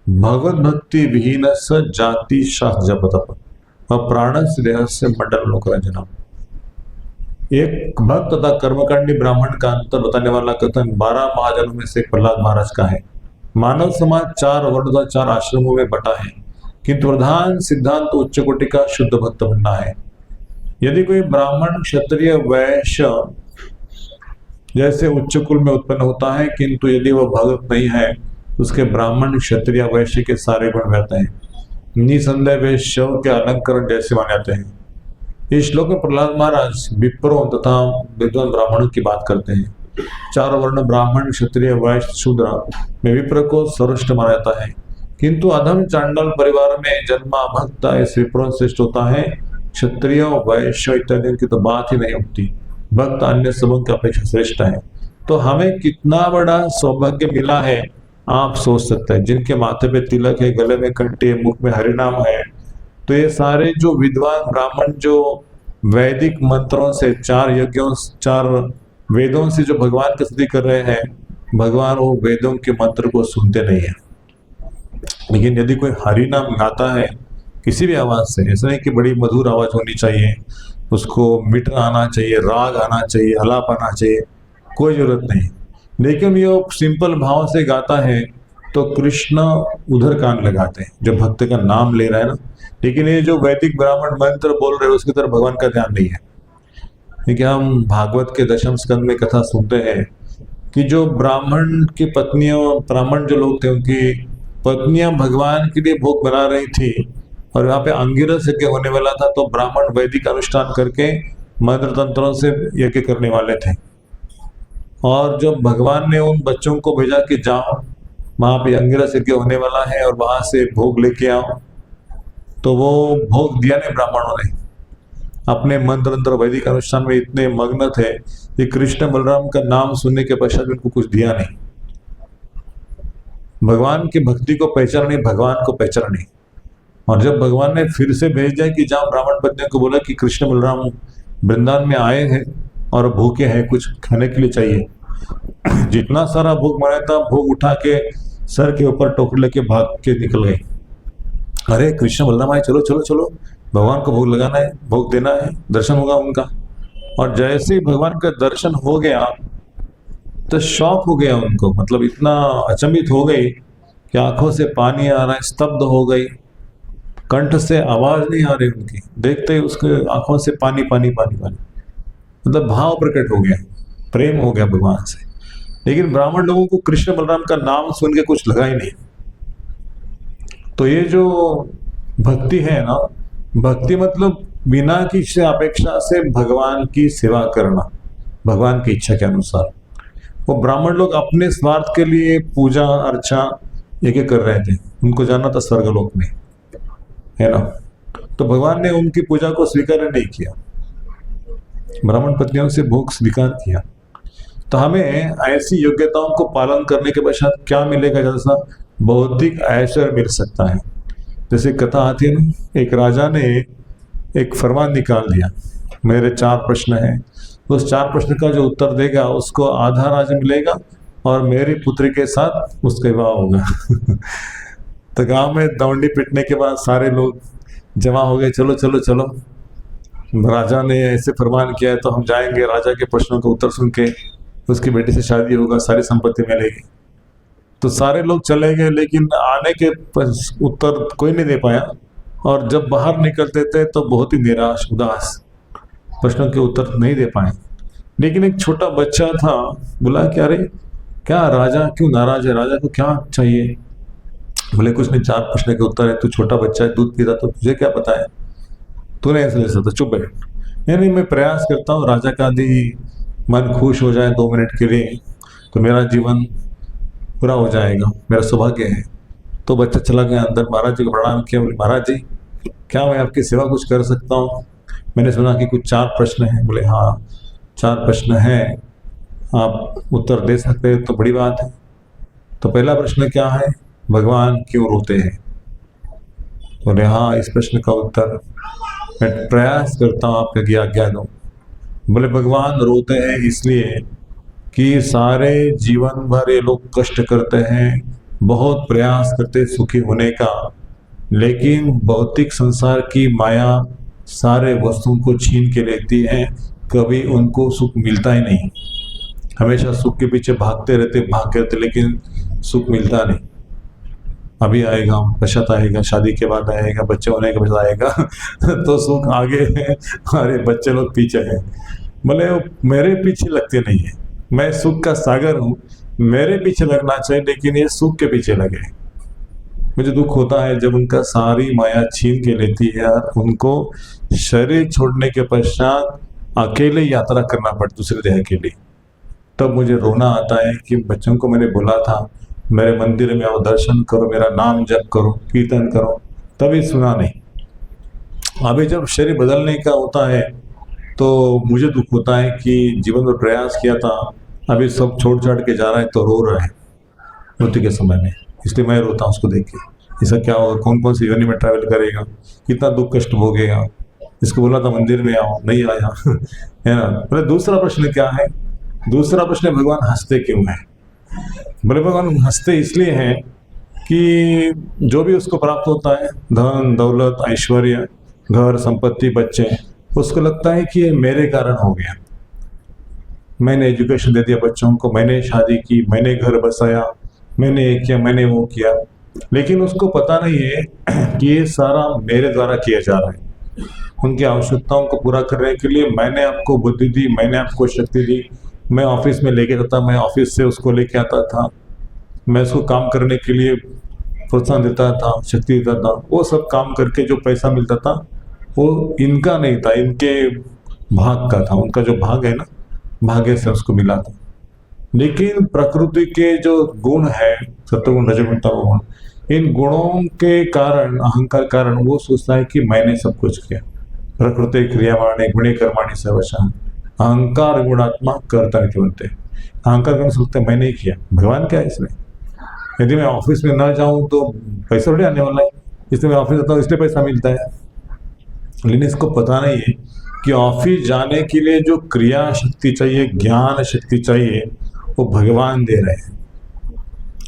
भगवत भक्ति विहीन स जाति शास्त्र जप तप प्राण से देह से मंडल लोकरंजनम। एक भक्त तथा कर्मकांडी ब्राह्मण का अंतर बताने वाला कथन 12 महाजनों में से प्रहलाद महाराज का है। मानव समाज 4 वर्ण तथा 4 आश्रमों में बटा है, किंतु प्रधान सिद्धांत तो उच्च कोटि का शुद्ध भक्त बनना है। यदि कोई ब्राह्मण क्षत्रिय वैश्य जैसे उच्च कुल में उत्पन्न होता है किंतु यदि वह भगत नहीं है उसके ब्राह्मण क्षत्रिय वैश्य के सारे गुण रहते हैं। निसंदेह वे शव के अलंकरण जैसे माने जाते हैं। इस श्लोक में प्रहलाद महाराज विप्रों तथा विद्वान ब्राह्मणों की बात करते हैं। 4 वर्ण ब्राह्मण क्षत्रिय वैश्य शूद्र में विप्र को सर्वश्रेष्ठ माना जाता है, किंतु अधम चांडाल परिवार में जन्मा भक्त इस विप्रों श्रेष्ठ होता है क्षत्रिय वैश्य इत्यादि की तो बात ही नहीं उठती। भक्त अन्य सबों की अपेक्षा श्रेष्ठ है। तो हमें कितना बड़ा सौभाग्य मिला है आप सोच सकते हैं। जिनके माथे पे तिलक है, गले में कंठी है, मुख में हरिनाम है, तो ये सारे जो विद्वान ब्राह्मण जो वैदिक मंत्रों से, 4 यज्ञों, 4 वेदों से जो भगवान की स्तुति कर रहे हैं, भगवान वो वेदों के मंत्र को सुनते नहीं है। लेकिन यदि कोई हरि नाम गाता है किसी भी आवाज से, ऐसा नहीं कि बड़ी मधुर आवाज होनी चाहिए, उसको मीटर आना चाहिए, राग आना चाहिए, आलाप आना चाहिए, कोई जरूरत नहीं, लेकिन ये सिंपल भाव से गाता है तो कृष्ण उधर कान लगाते हैं, जो भक्त का नाम ले रहा है ना। लेकिन ये जो वैदिक ब्राह्मण मंत्र बोल रहे हैं उसकी तरफ भगवान का ध्यान नहीं है। क्योंकि हम भागवत के 10वें स्कंद में कथा सुनते हैं कि जो ब्राह्मण की पत्नियों, ब्राह्मण जो लोग थे उनकी पत्नियां भगवान के लिए भोग बना रही थी और यहाँ पे अंगिरस यज्ञ होने वाला था, तो ब्राह्मण वैदिक अनुष्ठान करके मंत्र तंत्रों से यज्ञ करने वाले थे। और जब भगवान ने उन बच्चों को भेजा कि जाओ वहां पे अंगिरस यज्ञ होने वाला है और वहां से भोग लेके आओ, तो वो भोग दिया नहीं ब्राह्मणों ने। अपने मंत्र तंत्र वैदिक अनुष्ठान में इतने मग्न थे कि कृष्ण बलराम का नाम सुनने के पश्चात उनको कुछ दिया नहीं। भगवान की भक्ति को पहचाना नहीं, भगवान को पहचाना नहीं। और जब भगवान ने फिर से भेज दिया कि जहाँ ब्राह्मण पत्नियों को बोला कि कृष्ण बलराम वृंदावन में आए हैं और भूखे हैं, कुछ खाने के लिए चाहिए, जितना सारा भोग बनाया था भोग उठा के सर के ऊपर टोकरी लेके भाग के निकल गए। अरे कृष्ण बलराम आए, चलो चलो चलो, भगवान को भोग लगाना है, भोग देना है, दर्शन होगा उनका। और जैसे ही भगवान का दर्शन हो गया तो शॉक हो गया उनको, मतलब इतना अचंभित हो गई कि आंखों से पानी आ रहा है, स्तब्ध हो गई, कंठ से आवाज नहीं आ रही उनकी, देखते ही उसके आंखों से पानी पानी पानी पानी, मतलब भाव प्रकट हो गया, प्रेम हो गया भगवान से। लेकिन ब्राह्मण लोगों को कृष्ण बलराम का नाम सुन के कुछ लगा ही नहीं। तो ये जो भक्ति है ना, भक्ति मतलब बिना किसी अपेक्षा से भगवान की सेवा करना, भगवान की इच्छा के अनुसार। वो ब्राह्मण लोग अपने स्वार्थ के लिए पूजा अर्चा ये कर रहे थे, उनको जाना था स्वर्गलोक में, है ना। तो भगवान ने उनकी पूजा को स्वीकार नहीं किया, ब्राह्मण पत्नियों से भोग स्वीकार किया। तो हमें ऐसी योग्यताओं को पालन करने के पश्चात क्या मिलेगा? जैसा भौतिक ऐश्वर्य मिल सकता है। जैसे कथा आती है ना, एक राजा ने एक फरमान निकाल दिया, मेरे 4 प्रश्न हैं, उस 4 प्रश्न का जो उत्तर देगा उसको आधा राज्य मिलेगा और मेरी पुत्री के साथ उसका विवाह होगा। तो गांव में दौंडी पिटने के बाद सारे लोग जमा हो गए, चलो चलो चलो, राजा ने ऐसे फरमान किया है तो हम जाएंगे, राजा के प्रश्नों का उत्तर सुन के उसकी बेटी से शादी होगा, सारी संपत्ति मिलेगी। तो सारे लोग चले गए, लेकिन आने के उत्तर कोई नहीं दे पाया। और जब बाहर निकलते थे तो बहुत ही निराश उदास, प्रश्नों के उत्तर नहीं दे पाए। लेकिन एक छोटा बच्चा था, बोला क्या रे, क्या राजा क्यों नाराज है, राजा को क्या चाहिए? बोले कुछ नहीं, 4 प्रश्न के उत्तर है, तू छोटा बच्चा है, दूध पीता, तो तुझे क्या पता है, तूने ऐसे ले सकता, चुप बैठ। नहीं, मैं प्रयास करता हूँ राजा का यदि मन खुश हो जाए 2 मिनट के लिए तो मेरा जीवन पूरा हो जाएगा, मेरा सौभाग्य है। तो बच्चा चला गया अंदर, महाराज जी को प्रणाम किया, बोले महाराज जी क्या मैं आपकी सेवा कुछ कर सकता हूँ? मैंने सुना कि कुछ 4 प्रश्न हैं। बोले हाँ 4 प्रश्न हैं, आप उत्तर दे सकते हैं तो बड़ी बात है। तो पहला प्रश्न क्या है, भगवान क्यों रोते हैं? बोले हाँ, इस प्रश्न का उत्तर मैं प्रयास करता हूँ आपके आज्ञा दो। बोले भगवान रोते हैं इसलिए कि सारे जीवन भर ये लोग कष्ट करते हैं, बहुत प्रयास करते सुखी होने का, लेकिन भौतिक संसार की माया सारे वस्तुओं को छीन के लेती है, कभी उनको सुख मिलता ही नहीं। हमेशा सुख के पीछे भागते रहते, लेकिन सुख मिलता नहीं। अभी आएगा, पश्चात आएगा, शादी के बाद आएगा, बच्चे होने के बाद आएगा तो सुख आगे है, अरे बच्चे लोग पीछे हैं। बोले मेरे पीछे लगते नहीं है, मैं सुख का सागर हूँ, मेरे पीछे लगना चाहिए, लेकिन ये सुख के पीछे लगे। मुझे दुख होता है जब उनका सारी माया छीन के लेती है और उनको शरीर छोड़ने के पश्चात अकेले यात्रा करना पड़ता दूसरे देह के लिए। तब मुझे रोना आता है कि बच्चों को मैंने बोला था मेरे मंदिर में आओ, दर्शन करो, मेरा नाम जप करो, कीर्तन करो, तभी सुना नहीं। अभी जब शरीर बदलने का होता है तो मुझे दुख होता है कि जीवन में प्रयास किया था, अभी सब छोड़ छाड़ के जा रहा है तो रो रहा है मृत्यु के समय में। इसलिए मैं रोता हूँ उसको देख के, ऐसा क्या होगा, कौन कौन सी योनि में ट्रैवल करेगा, कितना दुख कष्ट भोगेगा। इसको बोला था मंदिर में आओ, नहीं आया है ना। बोले दूसरा प्रश्न क्या है, दूसरा प्रश्न है भगवान हंसते क्यों है। बोले भगवान हंसते इसलिए हैं कि जो भी उसको प्राप्त होता है, धन दौलत ऐश्वर्य घर संपत्ति बच्चे, उसको लगता है कि ये मेरे कारण हो गया। मैंने एजुकेशन दे दिया बच्चों को, मैंने शादी की, मैंने घर बसाया, मैंने ये किया, मैंने वो किया, लेकिन उसको पता नहीं है कि ये सारा मेरे द्वारा किया जा रहा है। उनकी आवश्यकताओं को पूरा करने के लिए मैंने आपको बुद्धि दी, मैंने आपको शक्ति दी, मैं ऑफिस में लेके जाता, मैं ऑफिस से उसको लेके आता था, मैं उसको काम करने के लिए प्रोत्साहन देता था, शक्ति देता था। वो सब काम करके जो पैसा मिलता था वो इनका नहीं था, इनके भाग का था। उनका जो भाग है ना, भाग्य से उसको मिला था। लेकिन प्रकृति के जो गुण है, सत्वगुण रजोगुण तमोगुण, इन गुणों के कारण, अहंकार कारण वो सोचता है कि मैंने सब कुछ किया। प्रकृति क्रियावाणी गुणे कर्माणि सर्वशः, अहंकार गुणात्मा कर्ता नहीं बनते। अहंकार करने सोचते मैंने ही किया, भगवान क्या है इसमें। यदि मैं ऑफिस में ना जाऊं तो पैसा थोड़ी आने वाला है, इसलिए मैं ऑफिस जाता हूँ इसलिए पैसा मिलता है। लेकिन इसको पता नहीं है कि ऑफिस जाने के लिए जो क्रिया शक्ति चाहिए, ज्ञान शक्ति चाहिए, वो भगवान दे रहे हैं।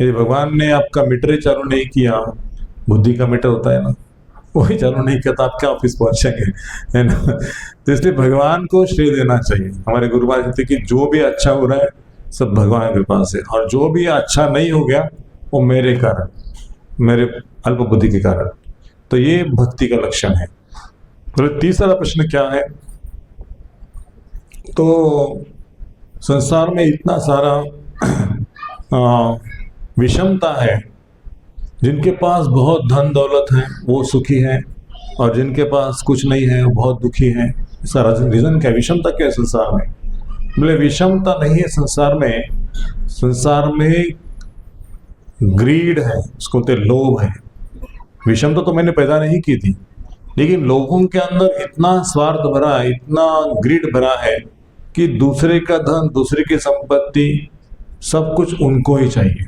यदि भगवान ने आपका मीटर चालू नहीं किया, बुद्धि का मीटर होता है ना, वही चालू नहीं किया तो आप क्या ऑफिस पहुंचेंगे, है ना। तो इसलिए भगवान को श्रेय देना चाहिए। हमारे गुरु महाराज कहते कि जो भी अच्छा हो रहा है सब भगवान के कृपा से, और जो भी अच्छा नहीं हो गया वो मेरे कारण, मेरे अल्प बुद्धि के कारण। तो ये भक्ति का लक्षण है। तो तीसरा प्रश्न क्या है, तो संसार में इतना सारा विषमता है। जिनके पास बहुत धन दौलत है वो सुखी है, और जिनके पास कुछ नहीं है वो बहुत दुखी है। इसका रीजन क्या है, विषमता क्या है संसार में। बोले विषमता नहीं है संसार में, संसार में ग्रीड है, उसको बोलते लोभ है। विषमता तो मैंने पैदा नहीं की थी, लेकिन लोगों के अंदर इतना स्वार्थ भरा है, इतना ग्रीड भरा है कि दूसरे का धन, दूसरे की संपत्ति, सब कुछ उनको ही चाहिए।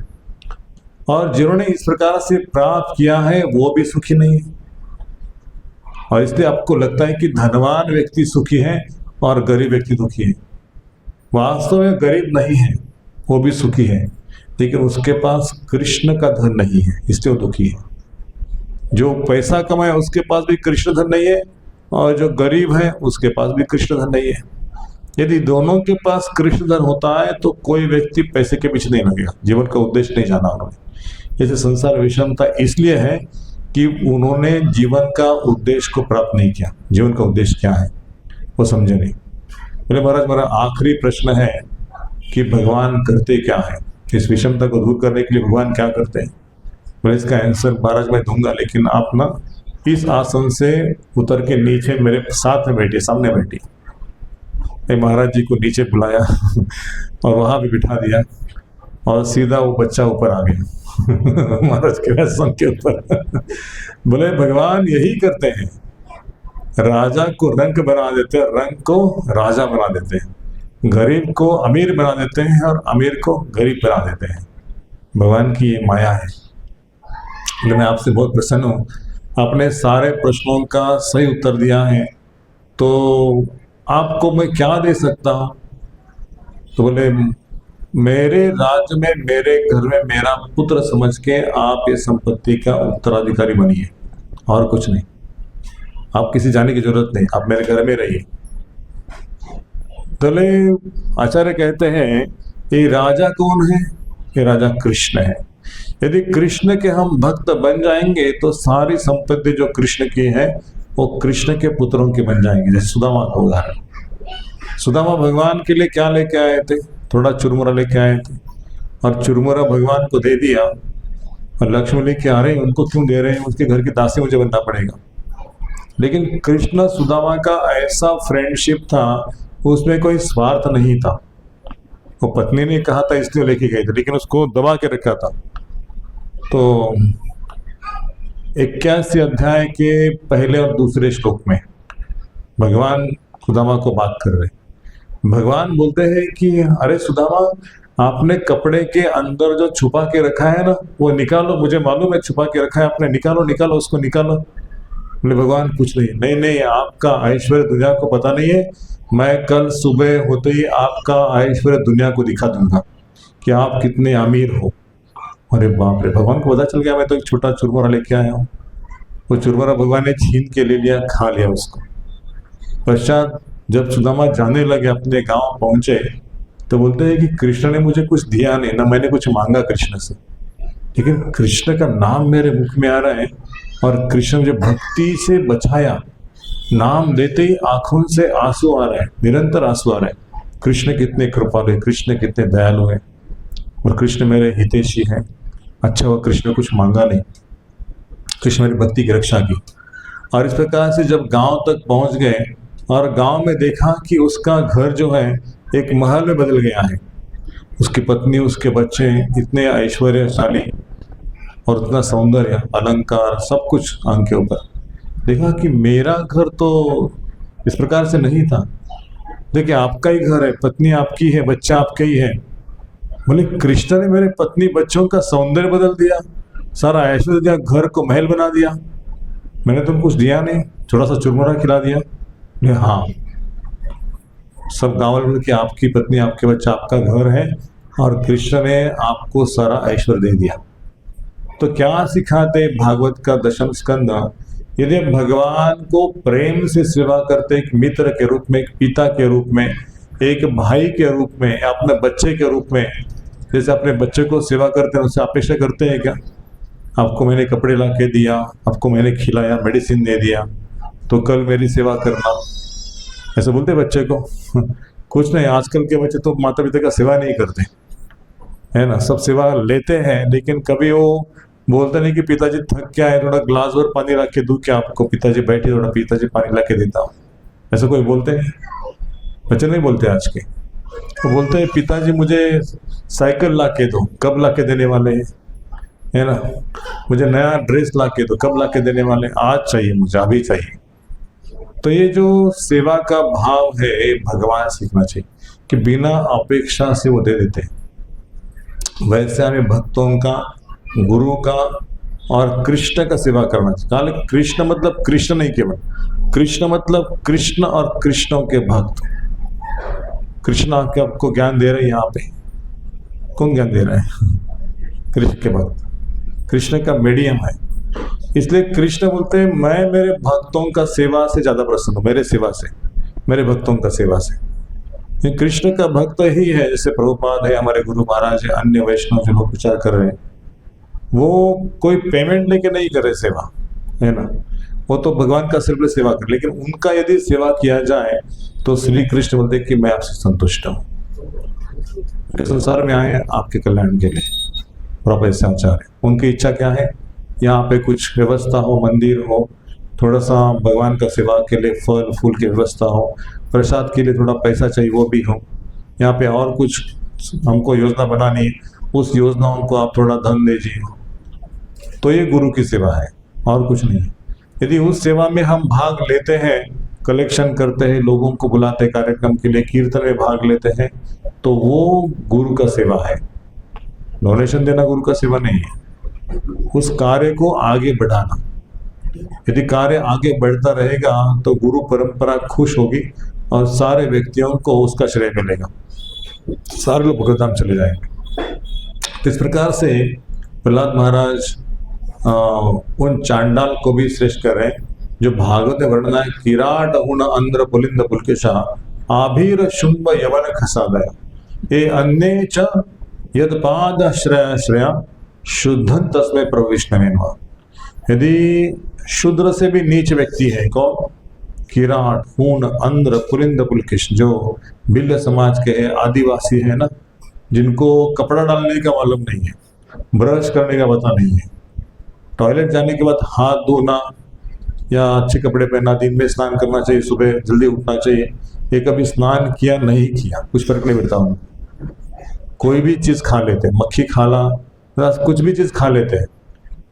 और जिन्होंने इस प्रकार से प्राप्त किया है वो भी सुखी नहीं है। और इसलिए आपको लगता है कि धनवान व्यक्ति सुखी है और गरीब व्यक्ति दुखी है। वास्तव में गरीब नहीं है, वो भी सुखी है, लेकिन उसके पास कृष्ण का धन नहीं है, इसलिए वो दुखी है। जो पैसा कमाए उसके पास भी कृष्ण धन नहीं है, और जो गरीब है उसके पास भी कृष्ण धन नहीं है। यदि दोनों के पास कृष्ण धन होता है तो कोई व्यक्ति पैसे के पीछे नहीं लगेगा, जीवन का उद्देश्य नहीं जाना उन्होंने। जैसे संसार विषमता इसलिए है कि उन्होंने जीवन का उद्देश्य को प्राप्त नहीं किया। जीवन का उद्देश्य क्या है वो समझे नहीं। बोले महाराज, मेरा आखिरी प्रश्न है कि भगवान करते क्या है, इस विषमता को दूर करने के लिए भगवान क्या करते हैं। बोले इसका आंसर महाराज मैं दूंगा, लेकिन आप ना इस आसन से उतर के नीचे मेरे साथ में बैठिए, सामने बैठिए। महाराज जी को नीचे बुलाया और वहां भी बिठा दिया, और सीधा वो बच्चा ऊपर आ गया महाराज के आसन के ऊपर। बोले भगवान यही करते हैं, राजा को रंक बना देते हैं, रंक को राजा बना देते हैं, गरीब को अमीर बना देते हैं और अमीर को गरीब बना देते हैं। भगवान की ये माया है। मैं आपसे बहुत प्रसन्न हूँ, आपने सारे प्रश्नों का सही उत्तर दिया है, तो आपको मैं क्या दे सकता हूँ। तो बोले मेरे राज्य में, मेरे घर में मेरा पुत्र समझ के आप ये संपत्ति का उत्तराधिकारी बनिए, और कुछ नहीं। आप किसी जाने की जरूरत नहीं, आप मेरे घर में रहिए। तले आचार्य कहते हैं ये राजा कौन है, ये राजा कृष्ण है। यदि कृष्ण के हम भक्त बन जाएंगे तो सारी संपत्ति जो कृष्ण की है वो कृष्ण के पुत्रों की बन जाएंगे। जैसे सुदामा का उदाहरण, सुदामा भगवान के लिए क्या लेके आए थे, थोड़ा चुरमुरा लेके आए थे, और चुरमुरा भगवान को दे दिया, और लक्ष्मण लेके आ रहे हैं, उनको क्यों दे रहे हैं, उसके घर की दासी मुझे बनना पड़ेगा। लेकिन कृष्ण सुदामा का ऐसा फ्रेंडशिप था, उसमें कोई स्वार्थ नहीं था। वो पत्नी ने कहा था इसलिए लेके गए थे, लेकिन उसको दबा के रखा था। तो 81 अध्याय के पहले और दूसरे श्लोक में भगवान सुदामा को बात कर रहे। भगवान बोलते हैं कि अरे सुदामा, आपने कपड़े के अंदर जो छुपा के रखा है ना, वो निकालो, मुझे मालूम है छुपा के रखा है आपने, निकालो निकालो उसको निकालो। बोले भगवान कुछ नहीं, नहीं नहीं, आपका ऐश्वर्य दुनिया को पता नहीं है, मैं कल सुबह होते ही आपका ऐश्वर्य दुनिया को दिखा दूंगा कि आप कितने अमीर हो। अरे बाप रे, भगवान को पता चल गया मैं तो एक छोटा चुरमुरा लेके आया हूँ। वो चुरमुरा भगवान ने छीन के ले लिया, खा लिया उसको। पश्चात जब सुदामा जाने लगे, अपने गांव पहुंचे, तो बोलते हैं कि कृष्ण ने मुझे कुछ दिया नहीं, ना मैंने कुछ मांगा कृष्ण से, लेकिन कृष्ण का नाम मेरे मुख में आ रहा है और कृष्ण मुझे भक्ति से बचाया। नाम लेते ही आंखों से आंसू आ रहे हैं, निरंतर आंसू आ रहे हैं। कृष्ण कितने कृपालु है, कृष्ण कितने दयालु है, और कृष्ण मेरे हितैषी है। अच्छा हुआ कृष्ण कुछ मांगा नहीं, कृष्ण मेरी भक्ति की रक्षा की। और इस प्रकार से जब गांव तक पहुंच गए और गांव में देखा कि उसका घर जो है एक महल में बदल गया है, उसकी पत्नी, उसके बच्चे इतने ऐश्वर्यशाली और इतना सौंदर्य, अलंकार, सब कुछ आंख के ऊपर। देखा कि मेरा घर तो इस प्रकार से नहीं था। देखिए आपका ही घर है, पत्नी आपकी है, बच्चा आपके ही है। बोले कृष्ण ने मेरे पत्नी बच्चों का सौंदर्य बदल दिया, सारा ऐश्वर्य दिया, घर को महल बना दिया, मैंने तुम कुछ दिया नहीं, थोड़ा सा चुरमुरा खिला दिया। हाँ, सब गाँव वाले कि आपकी पत्नी, आपके बच्चा, आपका घर है और कृष्ण ने आपको सारा ऐश्वर्य दे दिया। तो क्या सिखाते भागवत का 10वें स्कंद, यदि भगवान को प्रेम से सेवा करते, एक मित्र के रूप में, एक पिता के रूप में, एक भाई के रूप में, अपने बच्चे के रूप में, जैसे अपने बच्चे को सेवा करते हैं उससे अपेक्षा करते हैं क्या? आपको मैंने कपड़े ला के दिया, आपको मैंने खिलाया, मेडिसिन दे दिया, तो कल मेरी सेवा करना, ऐसे बोलते बच्चे को? कुछ नहीं, आजकल के बच्चे तो माता पिता का सेवा नहीं करते, है ना, सब सेवा लेते हैं, लेकिन कभी वो बोलते नहीं कि पिताजी थक क्या है, थोड़ा ग्लास भर पानी ला के दूं क्या आपको, पिताजी बैठे, थोड़ा पिताजी पानी ला के देता हूँ, ऐसा कोई बोलते हैं? बच्चे नहीं बोलते आज के। तो बोलते हैं पिताजी मुझे साइकिल ला के दो, कब ला के देने वाले हैं, है ना, मुझे नया ड्रेस ला के दो, कब ला के देने वाले, आज चाहिए मुझे, अभी चाहिए। तो ये जो सेवा का भाव है, भगवान सीखना चाहिए कि बिना अपेक्षा से वो दे देते हैं। वैसे हमें भक्तों का, गुरु का और कृष्ण का सेवा करना चाहिए। कृष्ण मतलब कृष्ण नहीं, केवल कृष्ण मतलब कृष्ण और कृष्णों के भक्त। कृष्ण आके आपको ज्ञान दे रहे हैं, यहाँ पे कौन ज्ञान दे रहा है? कृष्ण के भक्त, कृष्ण का मीडियम है। इसलिए कृष्ण बोलते हैं मैं मेरे भक्तों का सेवा से ज्यादा प्रसन्न हूँ, मेरे सेवा से, मेरे भक्तों का सेवा से। कृष्ण का भक्त ही है, जैसे प्रभुपाद है, हमारे गुरु महाराज है, अन्य वैष्णव जो लोग विचार कर रहे हैं, वो कोई पेमेंट लेके नहीं कर रहे सेवा, है ना, वो तो भगवान का सिर्फ सेवा कर, लेकिन उनका यदि सेवा किया जाए तो श्री कृष्ण बोलते कि मैं आपसे संतुष्ट हूँ। संसार में आए आपके कल्याण के लिए, और आप ऐसे आचार्य, उनकी इच्छा क्या है, यहाँ पे कुछ व्यवस्था हो, मंदिर हो, थोड़ा सा भगवान का सेवा के लिए फल फूल की व्यवस्था हो, प्रसाद के लिए थोड़ा पैसा चाहिए वो भी हो, यहाँ पे और कुछ हमको योजना बनानी है, उस योजनाओं को आप थोड़ा धन दीजिए, तो ये गुरु की सेवा है और कुछ नहीं। यदि उस सेवा में हम भाग लेते हैं, कलेक्शन करते हैं, लोगों को बुलाते हैं कार्यक्रम के लिए, कीर्तन में भाग लेते हैं, तो वो गुरु का सेवा है। डोनेशन देना गुरु का सेवा नहीं है, उस कार्य को आगे बढ़ाना। यदि कार्य आगे बढ़ता रहेगा तो गुरु परंपरा खुश होगी और सारे व्यक्तियों को उसका श्रेय मिलेगा, सारे लोग भगवत चले जाएंगे। तो इस प्रकार से प्रहलाद महाराज उन चांडाल को भी श्रेष्ठ कर रहे हैं जो भागवत में वर्णन है, किराट हुन अंध्र पुलिंद पुलकेशा आभीर शुंभ यवन खसादय ए अन्य च यद पाद श्रेय श्रेया शुद्धन तस्मै प्रभु विष्णवे नमः। यदि शूद्र से भी नीच व्यक्ति है, कौन? किराट, हून, अंध्र, पुलिंद पुलकेश, जो भिल्ल समाज के है, आदिवासी है ना, जिनको कपड़ा डालने का मालूम नहीं है, ब्रश करने का पता नहीं है, टॉयलेट जाने के बाद हाथ धोना या अच्छे कपड़े पहनना, दिन में स्नान करना चाहिए, सुबह जल्दी उठना चाहिए, ये कभी स्नान किया नहीं किया कुछ फर्क नहीं पड़ता उनको। कोई भी चीज खा लेते हैं, मक्खी खाला, कुछ भी चीज खा लेते हैं,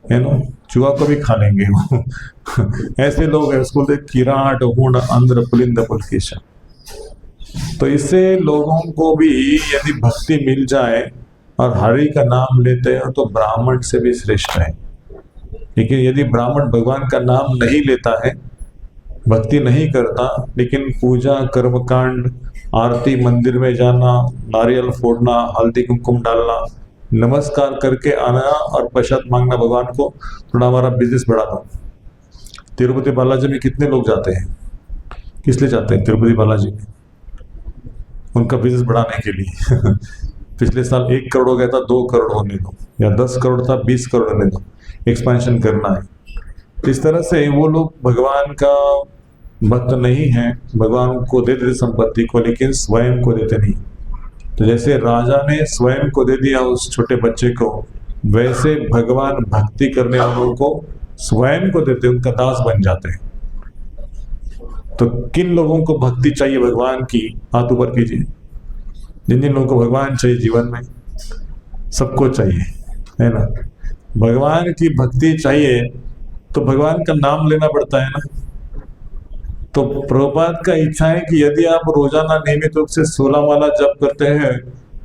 है ना, चूहा को भी खा लेंगे वो। ऐसे लोग हैं, उसको बोलते किराट हुण अंध्र पुलिंद पुलकेश। तो इससे लोगों को भी यदि भक्ति मिल जाए और हरि का नाम लेते हैं तो ब्राह्मण से भी श्रेष्ठ है। लेकिन यदि ब्राह्मण भगवान का नाम नहीं लेता है, भक्ति नहीं करता, लेकिन पूजा कर्मकांड, आरती, मंदिर में जाना, नारियल फोड़ना, हल्दी कुमकुम डालना, नमस्कार करके आना और प्रसाद मांगना भगवान को, थोड़ा हमारा बिजनेस बढ़ा दो। तिरुपति बालाजी में कितने लोग जाते हैं, किस लिए जाते हैं तिरुपति बालाजी में? उनका बिजनेस बढ़ाने के लिए। पिछले साल 1 करोड़ हो गया था, 2 करोड़ होने दो, या 10 करोड़ था 20 करोड़ होने दो, एक्सपेंशन करना है। इस तरह से वो लोग भगवान का भक्त नहीं है, भगवान को दे देते संपत्ति को, लेकिन स्वयं को देते नहीं। तो जैसे राजा ने स्वयं को दे दिया उस छोटे बच्चे को, वैसे भगवान भक्ति करने वालों को स्वयं को देते, उनका दास बन जाते हैं। तो किन लोगों को भक्ति चाहिए भगवान की, हाथ ऊपर कीजिए। जिन जिन लोगों को भगवान चाहिए जीवन में, सबको चाहिए, है ना। भगवान की भक्ति चाहिए तो भगवान का नाम लेना पड़ता है ना। तो प्रभुपाद का इच्छा है कि यदि आप रोजाना नियमित रूप से 16 माला जप करते हैं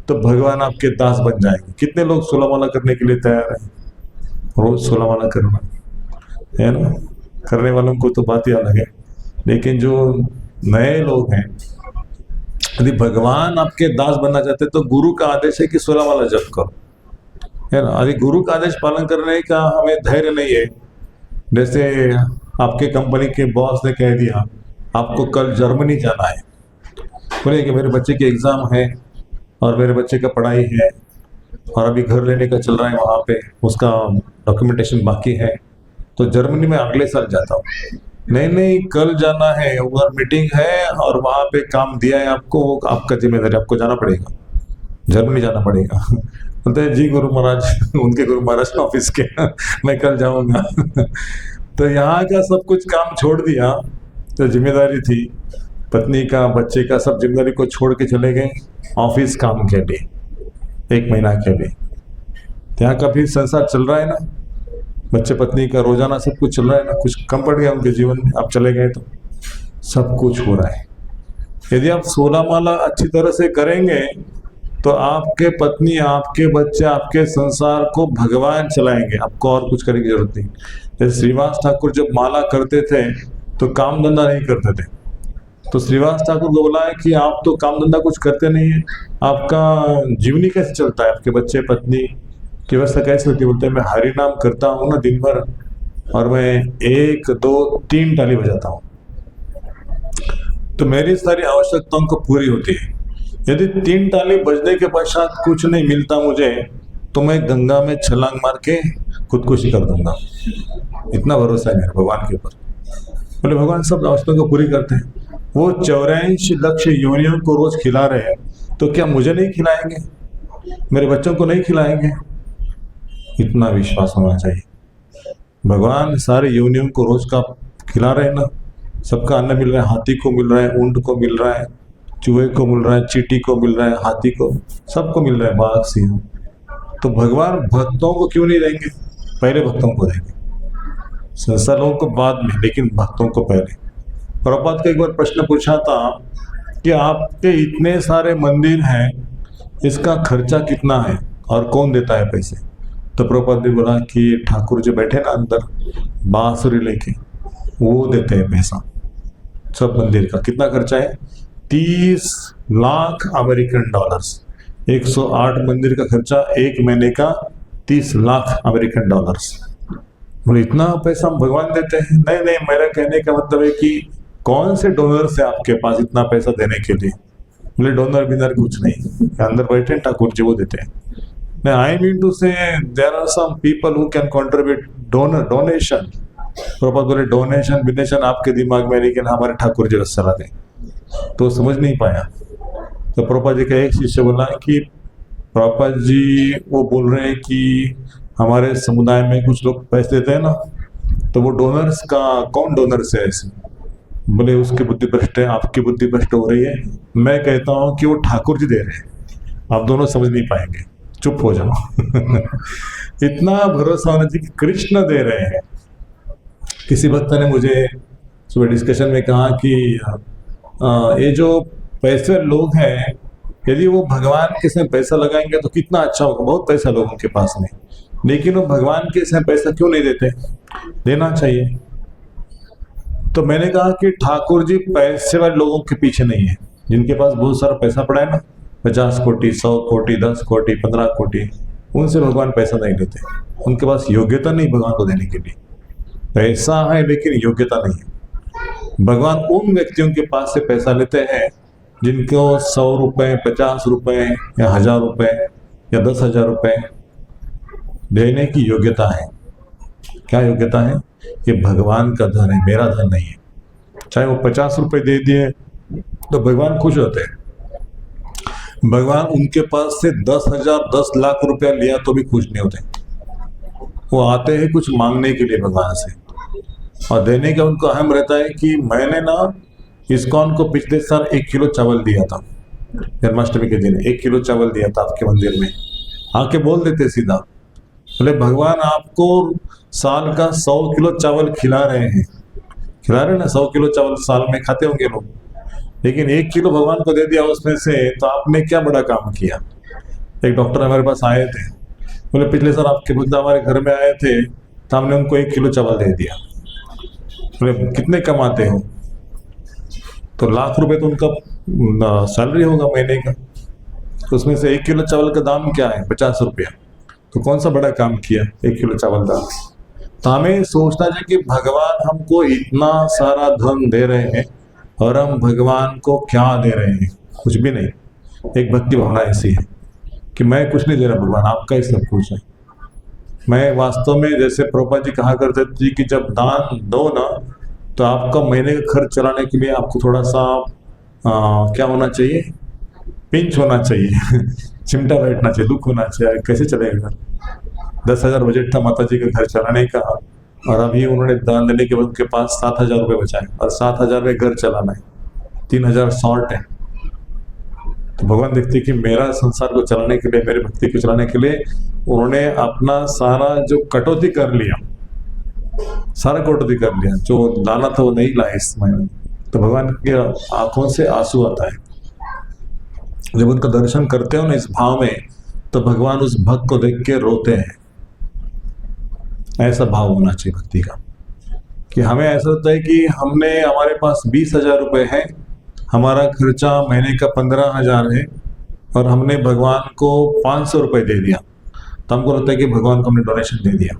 तो भगवान आपके दास बन जाएंगे। कितने लोग 16 माला करने के लिए तैयार हैं? रोज 16 माला करना, है ना। करने वालों को तो बात ही अलग है, लेकिन जो नए लोग हैं, यदि भगवान आपके दास बनना चाहते तो गुरु का आदेश है कि 16 माला जप करो, है ना। यदि गुरु का आदेश पालन करने का हमें धैर्य नहीं है, जैसे आपके कंपनी के बॉस ने कह दिया आपको कल जर्मनी जाना है, बोले कि मेरे बच्चे की एग्ज़ाम है और मेरे बच्चे का पढ़ाई है और अभी घर लेने का चल रहा है, वहाँ पे उसका डॉक्यूमेंटेशन बाकी है, तो जर्मनी में अगले साल जाता हूँ। नहीं, कल जाना है, उधर मीटिंग है और वहाँ पे काम दिया है आपको, आपका जिम्मेदारी, आपको जाना पड़ेगा, जर्मनी जाना पड़ेगा। बोलते हैं जी गुरु महाराज, उनके गुरु महाराज ऑफिस के, मैं कल जाऊँगा। तो यहाँ का सब कुछ काम छोड़ दिया, तो जिम्मेदारी थी पत्नी का, बच्चे का, सब जिम्मेदारी को छोड़ के चले गए ऑफिस काम के लिए, 1 महीना के लिए। यहाँ का भी संसार चल रहा है ना, बच्चे पत्नी का रोजाना सब कुछ चल रहा है ना, कुछ कम पड़ गया उनके जीवन में, आप चले गए तो सब कुछ हो रहा है। यदि आप 16 माला अच्छी तरह से करेंगे तो आपके पत्नी, आपके बच्चे, आपके संसार को भगवान चलाएंगे, आपको और कुछ करने की जरूरत नहीं। जैसे श्रीवास ठाकुर जब माला करते थे तो काम धंधा नहीं करते थे, तो श्रीवास ठाकुर को बोला है कि आप तो काम धंधा कुछ करते नहीं है, आपका जीवनी कैसे चलता है, आपके बच्चे पत्नी की व्यवस्था कैसे होती है? बोलते हैं मैं हरि नाम करता हूँ ना दिन भर, और मैं 1 2 3 ताली बजाता हूँ, तो मेरी सारी आवश्यकताओं को पूरी होती है। यदि 3 ताली बजने के पश्चात कुछ नहीं मिलता मुझे, तो मैं गंगा में छलांग मार के खुदकुशी कर दूंगा। इतना भरोसा है मेरे भगवान के ऊपर। बोले भगवान सब आवश्यकताओं को पूरी करते हैं। वो 84 लाख योनियों को रोज खिला रहे हैं, तो क्या मुझे नहीं खिलाएंगे, मेरे बच्चों को नहीं खिलाएंगे? इतना विश्वास होना चाहिए। भगवान सारे योनियों को रोज का खिला रहे हैं ना, सबका अन्न मिल रहा है, हाथी को मिल रहा है, ऊंट को मिल रहा है, चूहे को मिल रहा है, चींटी को मिल रहा है, हाथी को, सबको मिल रहा है, बाघ सिंह। तो भगवान भक्तों को क्यों नहीं देंगे? पहले भक्तों को देंगे, संसार लोगों को बाद में, लेकिन भक्तों को पहले। प्रभुपाद का एक बार प्रश्न पूछा था कि आपके इतने सारे मंदिर हैं, इसका खर्चा कितना है और कौन देता है पैसे? तो प्रभुपाद ने बोला कि ठाकुर जो बैठे ना अंदर बांसुरी लेके, वो देते हैं पैसा सब मंदिर का। कितना खर्चा है? 30 लाख अमेरिकन डॉलर्स। 108 मंदिर का खर्चा 1 महीने का 30 लाख अमेरिकन डॉलर्स। बोले इतना पैसा हम भगवान देते हैं? नहीं, मेरा कहने का मतलब है कि कौन से डोनर्स है आपके पास इतना पैसा देने के लिए? बोले डोनर बिनर कुछ नहीं, अंदर बैठे ठाकुर जी वो देते हैं। I mean to say there are some people who can contribute donation. Prabhupada बोले डोनेशन बिनेशन आपके दिमाग में, लेकिन हमारे ठाकुर जी रस चला दें, तो समझ नहीं पाया। तो प्रभुपाद जी का एक शिष्य बोला कि प्रभुपाद जी वो बोल रहे हैं कि हमारे समुदाय में कुछ लोग पैसे देते हैं ना, तो वो डोनर्स का कौन डोनर्स है ऐसे? बोले उसकी बुद्धि भ्रष्ट है, आपकी बुद्धि भ्रष्ट हो रही है। मैं कहता हूँ कि वो ठाकुर जी दे रहे हैं, आप दोनों समझ नहीं पाएंगे। चुप हो जाओ। इतना भरोसा होना चाहिए कि कृष्ण दे रहे हैं। किसी भक्त ने मुझे सुबह डिस्कशन में कहा कि ये जो पैसे लोग हैं, यदि वो भगवान के समय पैसा लगाएंगे तो कितना अच्छा होगा। बहुत पैसा लोगों के पास में, लेकिन वो भगवान के समय पैसा क्यों नहीं देते? देना चाहिए। तो मैंने कहा कि ठाकुर जी पैसे वाले लोगों के पीछे नहीं है। जिनके पास बहुत सारा पैसा पड़ा है ना, 50 कोटि, 100 कोटि, 10 कोटि, 15 कोटि, उनसे भगवान पैसा नहीं लेते। उनके पास योग्यता नहीं भगवान को देने के लिए। पैसा है लेकिन योग्यता नहीं है। भगवान उन व्यक्तियों के पास से पैसा लेते हैं जिनको 100 रुपए, 50 रुपए या 1000 रुपए या 10,000 रुपए देने की योग्यता है। क्या योग्यता है? ये भगवान का धन है, मेरा धन नहीं है। चाहे वो 50 रुपए दे दिए तो भगवान खुश होते हैं। भगवान उनके पास से 10,000, 10 लाख रुपया लिया तो भी खुश नहीं होते। वो आते हैं कुछ मांगने के लिए भगवान से, और देने का उनको अहम रहता है कि मैंने ना इस्कॉन को पिछले साल 1 किलो चावल दिया था, जन्माष्टमी के दिन 1 किलो चावल दिया था आपके मंदिर में। आके बोल देते सीधा, बोले भगवान आपको साल का 100 किलो चावल खिला रहे हैं। खिला रहे ना, 100 किलो चावल साल में खाते होंगे लोग, लेकिन 1 किलो भगवान को दे दिया उसमें से, तो आपने क्या बड़ा काम किया। एक डॉक्टर हमारे पास आए थे, बोले पिछले साल आपके भक्त हमारे घर में आए थे तो हमने उनको 1 किलो चावल दे दिया। बोले कितने कमाते हो? तो लाख रुपए तो उनका सैलरी होगा महीने का, तो उसमें से 1 किलो चावल का दाम क्या है? 50 रुपया। तो कौन सा बड़ा काम किया 1 किलो चावल दाम? तो हमें सोचना चाहिए कि भगवान हमको इतना सारा धन दे रहे हैं और हम भगवान को क्या दे रहे हैं? कुछ भी नहीं। एक भक्ति भावना ऐसी है कि मैं कुछ नहीं दे रहा, भगवान आपका ही सब कुछ है। मैं वास्तव में, जैसे प्रभुपाद जी कहा करते थे कि जब दान दो ना, तो आपका महीने का खर्च चलाने के लिए आपको थोड़ा सा क्या होना चाहिए? पिंच होना चाहिए। चिमटा बैठना चाहिए, दुख होना चाहिए। कैसे चलेगा? 10,000 बजट था माता जी के घर चलाने का, और अभी उन्होंने दान देने के बाद उनके पास 7,000 रुपये बचाए, और 7,000 में घर चलाना है, 3,000 शॉर्ट है। तो भगवान देखते कि मेरा संसार को चलाने के लिए, मेरे भक्ति को चलाने के लिए उन्होंने अपना सारा जो कटौती कर लिया, सारा कटौती कर लिया, जो लाना था वो नहीं लाए इस महीने। तो भगवान की आंखों से आंसू आता है जब उनका दर्शन करते हो ना इस भाव में, तो भगवान उस भक्त को देख के रोते हैं। ऐसा भाव होना चाहिए भक्ति का, कि हमें ऐसा होता है कि हमारे पास 20,000 रुपए है, हमारा खर्चा महीने का 15,000 है, और हमने भगवान को 500 रुपये दे दिया, तो हमको लगता है कि भगवान को हमने डोनेशन दे दिया।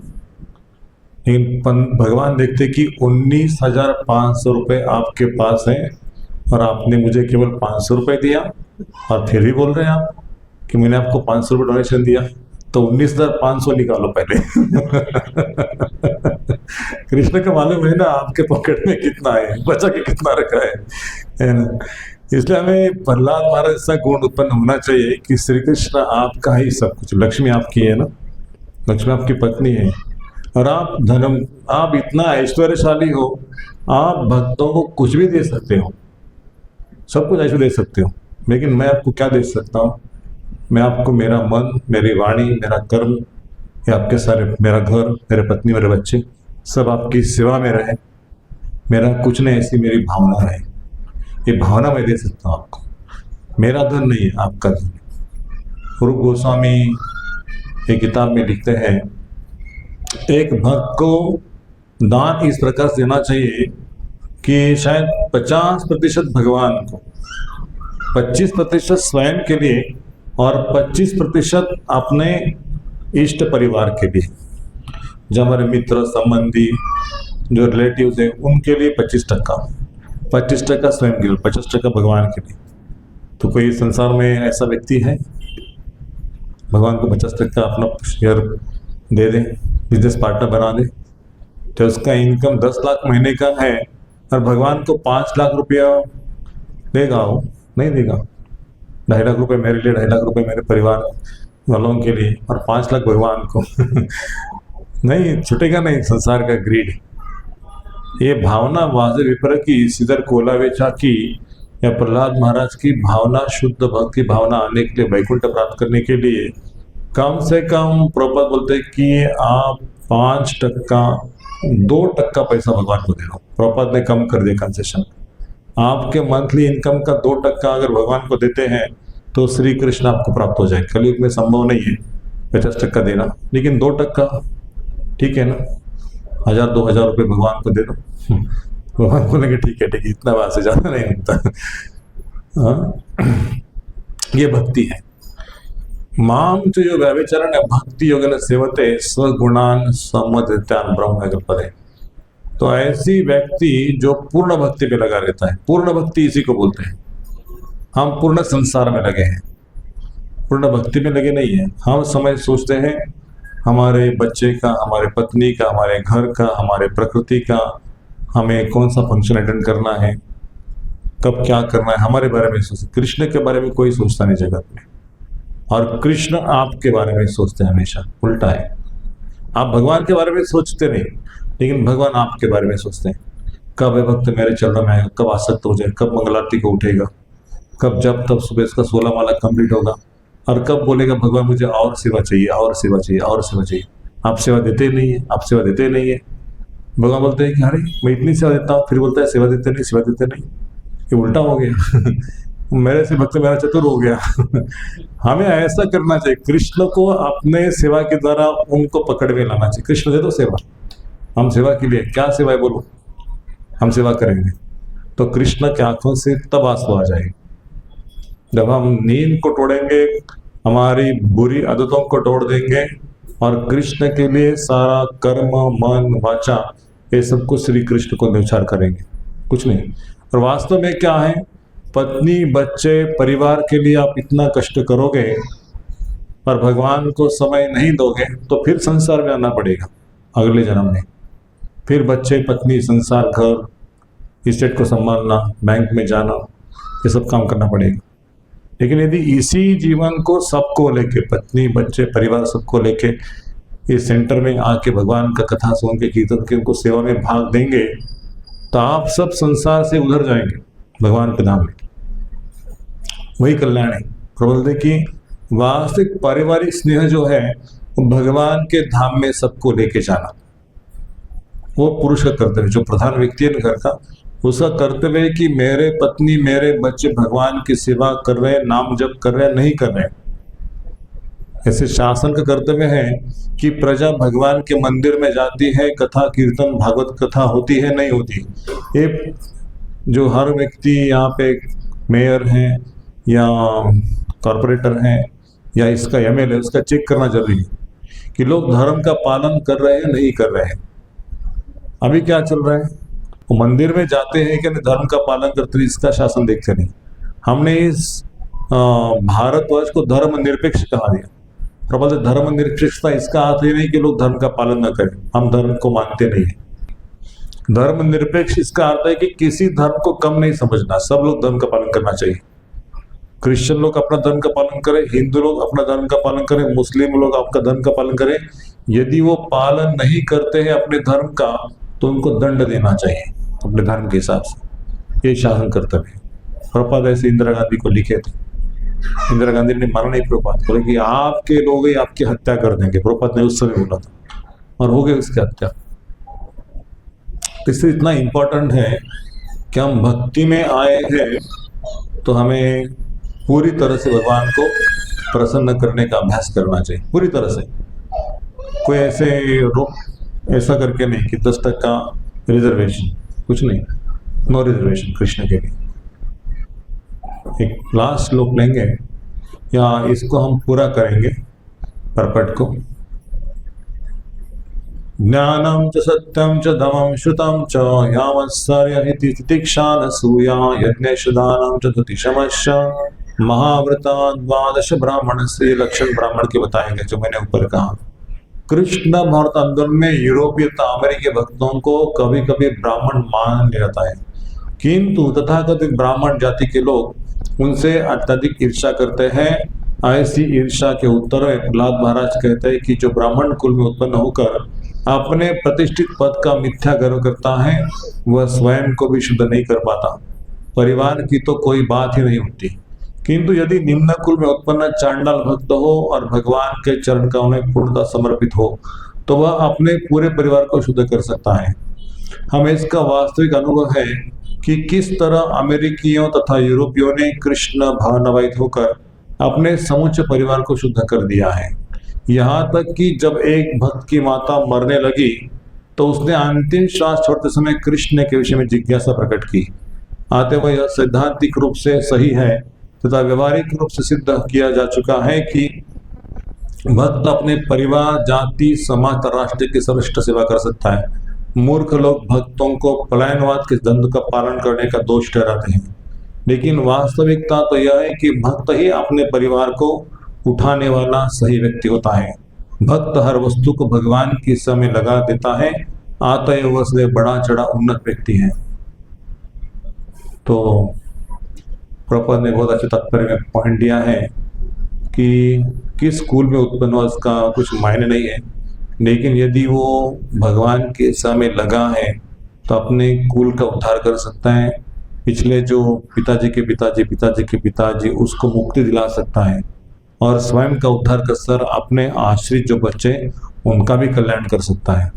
लेकिन भगवान देखते कि 19,500 रुपये आपके पास है और आपने मुझे केवल 500 रुपये दिया, और फिर भी बोल रहे हैं आप कि मैंने आपको 500 रुपये डोनेशन दिया। तो 19,500 निकालो पहले। कृष्ण का मालूम है ना आपके पॉकेट में कितना है, बचा के कितना रखा है ना। इसलिए हमें प्रहलाद महाराज ऐसा गुण उत्पन्न होना चाहिए कि श्री कृष्ण आपका ही सब कुछ, लक्ष्मी आपकी है ना, लक्ष्मी आपकी पत्नी है, और आप इतना ऐश्वर्यशाली हो, आप भक्तों को कुछ भी दे सकते हो, सब कुछ ऐसे दे सकते हो, लेकिन मैं आपको क्या दे सकता हूँ? मैं आपको मेरा मन, मेरी वाणी, मेरा कर्म, या आपके सारे, मेरा घर, मेरे पत्नी, मेरे बच्चे सब आपकी सेवा में रहे। मेरा कुछ नहीं, ऐसी मेरी भावना रहे। ये भावना मैं दे सकता हूँ आपको। मेरा धन नहीं है, आपका धन है। रूप गोस्वामी एक किताब में लिखते हैं, एक भक्त को दान इस प्रकार से देना चाहिए कि शायद 50% भगवान को, 25% स्वयं के लिए, और 25% अपने इष्ट परिवार के लिए। जो हमारे मित्र, संबंधी, जो रिलेटिव्स हैं, उनके लिए 25% स्वयं के लिए, 50% भगवान के लिए। तो कोई संसार में ऐसा व्यक्ति है भगवान को 50% अपना शेयर दे दे, बिजनेस पार्टनर बना दे, तो उसका इनकम 10 लाख महीने का है, और भगवान को 5 लाख रुपया देगा? वो नहीं देगा। 2.5 लाख रुपए मेरे लिए, 2.5 लाख रुपए मेरे परिवार वालों के लिए, और 5 लाख भगवान को। नहीं छुटेगा, नहीं। संसार का ग्रीड, ये भावना वाजे विपर की, सीधर कोलावेचा की, या प्रहलाद महाराज की भावना, शुद्ध भक्त की भावना आने के लिए, वैकुंठ प्राप्त करने के लिए कम से कम प्रभुपाद बोलते हैं कि आप 5%, 2% पैसा भगवान को दे दो। प्रभुपाद ने कम कर दिया कंसेशन। आपके मंथली इनकम का 2% अगर भगवान को देते हैं तो श्री कृष्ण आपको प्राप्त हो जाए। कलयुग में संभव नहीं है 50% देना, लेकिन 2% ठीक है ना। 1000-2000 रुपये भगवान को दे दो। भगवान बोलेंगे ठीक है, इतना बात से ज्यादा नहीं होता। ये भक्ति है। माम च जो व्यभिचरण भक्ति योगेन सेवते स्वगुणान सम्मदित्यान ब्रह्म कल्पते। तो ऐसी व्यक्ति जो पूर्ण भक्ति पे लगा रहता है, पूर्ण भक्ति इसी को बोलते हैं। हम पूर्ण संसार में लगे हैं, पूर्ण भक्ति में लगे नहीं है। हम समय सोचते हैं हमारे बच्चे का, हमारे पत्नी का, हमारे घर का, हमारे प्रकृति का, हमें कौन सा फंक्शन अटेंड करना है, कब क्या करना है, हमारे बारे में सोचते। कृष्ण के बारे में कोई सोचता नहीं जगत में। और कृष्ण आपके बारे में सोचते हैं, हमेशा उल्टा है। आप भगवान के बारे में सोचते नहीं, लेकिन भगवान आपके बारे में सोचते हैं। कब है भक्त मेरे चरणों में आएगा, कब आसक्त हो जाए, कब मंगल आरती को उठेगा, कब जब तब सुबह इसका 16 माला कंप्लीट होगा, और कब बोलेगा भगवान मुझे और सेवा चाहिए, और सेवा चाहिए, और सेवा चाहिए। आप सेवा देते नहीं है, आप सेवा देते नहीं है। भगवान बोलते हैं कि अरे मैं इतनी सेवा देता हूँ, फिर बोलता है सेवा देते नहीं, सेवा देते नहीं। ये उल्टा हो गया। मेरे से भक्त मेरा चतुर हो गया। हमें ऐसा करना चाहिए, कृष्ण को अपने सेवा के द्वारा उनको पकड़ में लाना चाहिए। कृष्ण दे दो सेवा, हम सेवा के लिए, क्या सेवा है बोलो, हम सेवा करेंगे। तो कृष्ण की आंखों से तब आंसू आ जाएगी जब हम नींद को तोड़ेंगे, हमारी बुरी आदतों को तोड़ देंगे और कृष्ण के लिए सारा कर्म मन वाचा ये सब कुछ श्री कृष्ण को न्यौछावर करेंगे, कुछ नहीं। और वास्तव में क्या है, पत्नी बच्चे परिवार के लिए आप इतना कष्ट करोगे और भगवान को समय नहीं दोगे तो फिर संसार में आना पड़ेगा अगले जन्म में। फिर बच्चे पत्नी संसार घर स्टेट को संभालना, बैंक में जाना, ये सब काम करना पड़ेगा। लेकिन यदि इसी जीवन को सबको लेके, पत्नी बच्चे परिवार सबको लेके इस सेंटर में आके भगवान का कथा सुन के कीर्तन के उनको सेवा में भाग देंगे तो आप सब संसार से उधर जाएंगे भगवान के धाम में। वही कल्याण है। बोलते कि वास्तविक पारिवारिक स्नेह जो है वो भगवान के धाम में सबको लेके जाना, वो पुरुष का कर्तव्य। जो प्रधान व्यक्ति है घर का, उसका कर्तव्य है कि मेरे पत्नी मेरे बच्चे भगवान की सेवा कर रहे हैं, नाम जप कर रहे हैं, नहीं कर रहे हैं। ऐसे शासन का कर्तव्य है कि प्रजा भगवान के मंदिर में जाती है, कथा कीर्तन भागवत कथा होती है नहीं होती। ये जो हर व्यक्ति यहाँ पे मेयर है या कॉरपोरेटर है या इसका एमएलए, उसका चेक करना जरूरी है कि लोग धर्म का पालन कर रहे हैं नहीं कर रहे हैं। अभी क्या चल रहा है, वो मंदिर में जाते हैं कि धर्म का पालन करते हैं, इसका शासन देखते नहीं। हमने इस भारतवर्ष को धर्म निरपेक्ष कहा दिया। प्रबल धर्म निरपेक्षता इसका अर्थ ये नहीं कि लोग धर्म का पालन न करें, हम धर्म को मानते नहीं है। धर्म निरपेक्ष इसका अर्थ है कि किसी धर्म को कम नहीं समझना, सब लोग धर्म का पालन करना चाहिए। क्रिश्चियन लोग अपना धर्म का पालन करें, हिंदू लोग अपना धर्म का पालन करें, मुस्लिम लोग आपका धर्म का पालन करें। यदि वो पालन नहीं करते हैं अपने धर्म का तो उनको दंड देना चाहिए अपने धर्म के हिसाब से। ये शासन कर्तव्य है। प्रभुपाद ऐसे इंदिरा गांधी को लिखे थे। इंदिरा गांधी ने माना नहीं प्रभुपाद, बोले कि आपके लोग ही आपकी हत्या कर देंगे। प्रभुपाद ने उस समय बोला था और हो गई उसकी हत्या। इससे इतना इम्पोर्टेंट है कि हम भक्ति में आए हैं तो हमें पूरी तरह से भगवान को प्रसन्न करने का अभ्यास करना चाहिए, पूरी तरह से। कोई ऐसा करके नहीं कि 10% रिजर्वेशन, कुछ नहीं, नो रिजर्वेशन कृष्ण के लिए। एक लास्ट श्लोक लेंगे या इसको हम पूरा करेंगे परपट को। ज्ञानम च सत्यम च दमम श्रुतम च यावत्सर्य हिति तितिक्षा न सूया यज्ञेश दानम च तुतिशमश्च महाव्रता द्वादश ब्राह्मण से लक्षण ब्राह्मण के बताएंगे जो मैंने ऊपर कहा। कृष्ण भारत आंदोलन में यूरोपीय अमेरिकी भक्तों को कभी कभी ब्राह्मण मान लेता है, किंतु तथाकथित ब्राह्मण जाति के लोग उनसे अत्यधिक ईर्ष्या करते हैं। ऐसी ईर्ष्या के उत्तर में प्रहलाद महाराज कहते हैं कि जो ब्राह्मण कुल में उत्पन्न होकर अपने प्रतिष्ठित पद का मिथ्या गर्व करता है वह स्वयं को भी शुद्ध नहीं कर पाता। परिवार की तो कोई बात ही नहीं होती। किंतु यदि निम्न कुल में उत्पन्न चांडाल भक्त हो और भगवान के चरण का उन्हें पूर्णतः समर्पित हो तो वह अपने पूरे परिवार को शुद्ध कर सकता है। हमें इसका वास्तविक अनुभव है कि किस तरह अमेरिकियों तथा यूरोपियों ने कृष्ण भावनान्वित होकर अपने समूचे परिवार को शुद्ध कर दिया है। यहाँ तक कि जब एक भक्त की माता मरने लगी तो उसने अंतिम श्वास छोड़ते समय कृष्ण के विषय में जिज्ञासा प्रकट की। अतः यह सैद्धांतिक रूप से सही है तथा व्यवहारिक रूप से सिद्ध किया जा चुका है कि भक्त अपने परिवार, जाति, समाज तथा राष्ट्र की सर्वश्रेष्ठ सेवा कर सकता है। मूर्ख लोग भक्तों को पलायनवाद के दंड का पालन करने का दोष ठहराते हैं, लेकिन वास्तविकता तो यह है कि भक्त ही अपने परिवार को उठाने वाला सही व्यक्ति होता है। भक्त हर वस्तु को भगवान की सेवा में लगा देता है, अतः वह से बड़ा चढ़ा उन्नत व्यक्ति है। तो प्रभुपाद ने बहुत अच्छे तात्पर्य में पॉइंट दिया है कि किस स्कूल में उत्पन्न हुआ उसका कुछ मायने नहीं है, लेकिन यदि वो भगवान के सेवा में लगा है तो अपने कुल का उद्धार कर सकता है। पिछले जो पिताजी के पिताजी, पिताजी के पिताजी, उसको मुक्ति दिला सकता है और स्वयं का उद्धार कर सर अपने आश्रित जो बच्चे उनका भी कल्याण कर सकता है।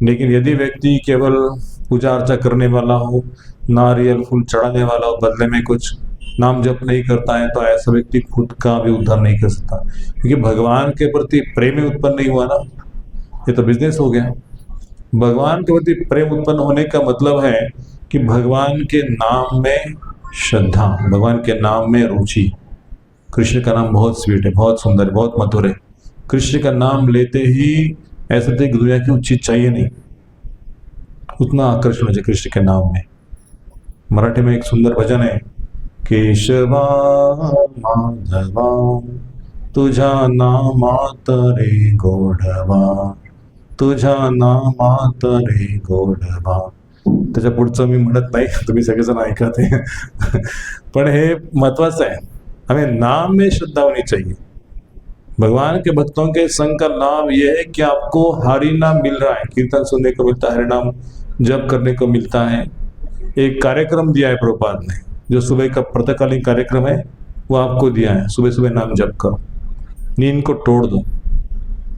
लेकिन यदि व्यक्ति केवल पूजा अर्चा करने वाला हो, नारियल फूल चढ़ाने वाला हो, बदले में कुछ नाम जप नहीं करता है, तो ऐसा व्यक्ति खुद का भी उद्धार नहीं कर सकता, क्योंकि भगवान के प्रति प्रेम ही उत्पन्न नहीं हुआ ना। ये तो बिजनेस हो गया। भगवान के प्रति प्रेम उत्पन्न होने का मतलब है कि भगवान के नाम में श्रद्धा, भगवान के नाम में रुचि। कृष्ण का नाम बहुत स्वीट है, बहुत सुंदर है, बहुत मधुर है। कृष्ण का नाम लेते ही ऐसा तो कि दुनिया की चीज चाहिए नहीं, उतना आकर्षण है कृष्ण के नाम में। मराठी में एक सुंदर भजन है, केशवा माधवा तुझा नामात रे गोडवा, तुझा नामात रे गोडवा। त्याच्या पुढचं मी म्हणत नाही, तुम्ही सगळेजण ऐकत आहे पण हे महत्वाचं है, हमें नाम में श्रद्धा होनी चाहिए। भगवान के भक्तों के संग का लाभ यह है कि आपको हरि नाम मिल रहा है, कीर्तन सुनने को मिलता है, हरि नाम जप करने को मिलता है। एक कार्यक्रम दिया है प्रभुपाद ने, जो सुबह का प्रातःकालीन कार्यक्रम है वो आपको दिया है, सुबह सुबह नाम जप करो, नींद को तोड़ दो,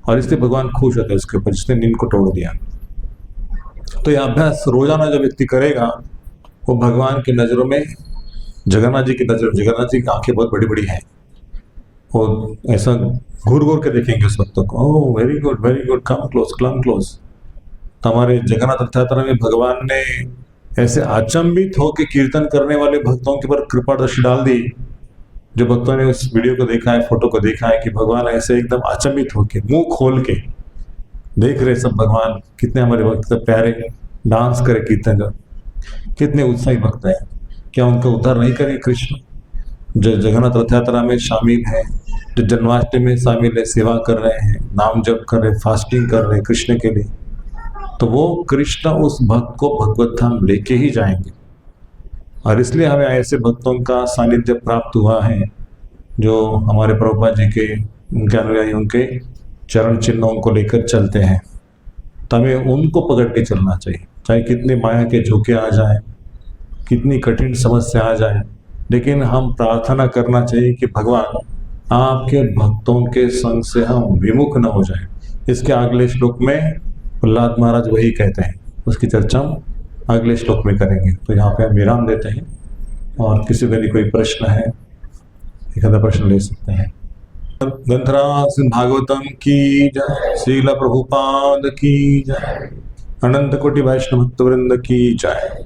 और इसलिए भगवान खुश होते हैं उसके ऊपर जिसने नींद को तोड़ दिया। तो यह अभ्यास रोजाना जो व्यक्ति करेगा वो भगवान की नजरों में, जगन्नाथ जी की नजर, जगन्नाथ जी की आंखें बहुत बड़ी बड़ी हैं, वो ऐसा घूर घूर के देखेंगे उस भक्तों को। Oh very good, come close. तो हमारे जगन्नाथ रथ यात्रा में भगवान ने ऐसे अचंभित होकर कीर्तन करने वाले भक्तों के ऊपर कृपा दृष्टि डाल दी। जो भक्तों ने उस वीडियो को देखा है, फोटो को देखा है कि भगवान ऐसे एकदम अचंभित होके मुंह खोल के देख रहे सब भगवान, कितने हमारे भक्त प्यारे डांस करे कीर्तन, जो कितने उत्साही भक्त हैं। क्या उनका उद्धार नहीं करेंगे कृष्ण? जो जगन्नाथ रथ यात्रा में शामिल है, जो जन्माष्टमी में शामिल है, सेवा कर रहे हैं, नाम जप कर रहे, फास्टिंग कर रहे कृष्ण के लिए, तो वो कृष्ण उस भक्त को भगवत धाम लेके ही जाएंगे। और इसलिए हमें ऐसे भक्तों का सानिध्य प्राप्त हुआ है जो हमारे प्रभुपाद जी के, उनके अनुयायी, उनके चरण चिन्हों को लेकर चलते हैं। तो हमें उनको पकड़ के चलना चाहिए, चाहे कितने माया के झोंके आ जाए, कितनी कठिन समस्या आ जाए, लेकिन हम प्रार्थना करना चाहिए कि भगवान आपके भक्तों के संग से हम विमुख न हो जाए। इसके अगले श्लोक में प्रहलाद महाराज वही कहते हैं, उसकी चर्चा हम अगले श्लोक में करेंगे। तो यहाँ पे हम विराम देते हैं, और किसी को यदि कोई प्रश्न है, एक आधा प्रश्न ले सकते हैं। ग्रंथराज भागवतम की जय, श्रील प्रभुपाद की जय, अनंत कोटि वैष्णव भक्त वृंद की जय।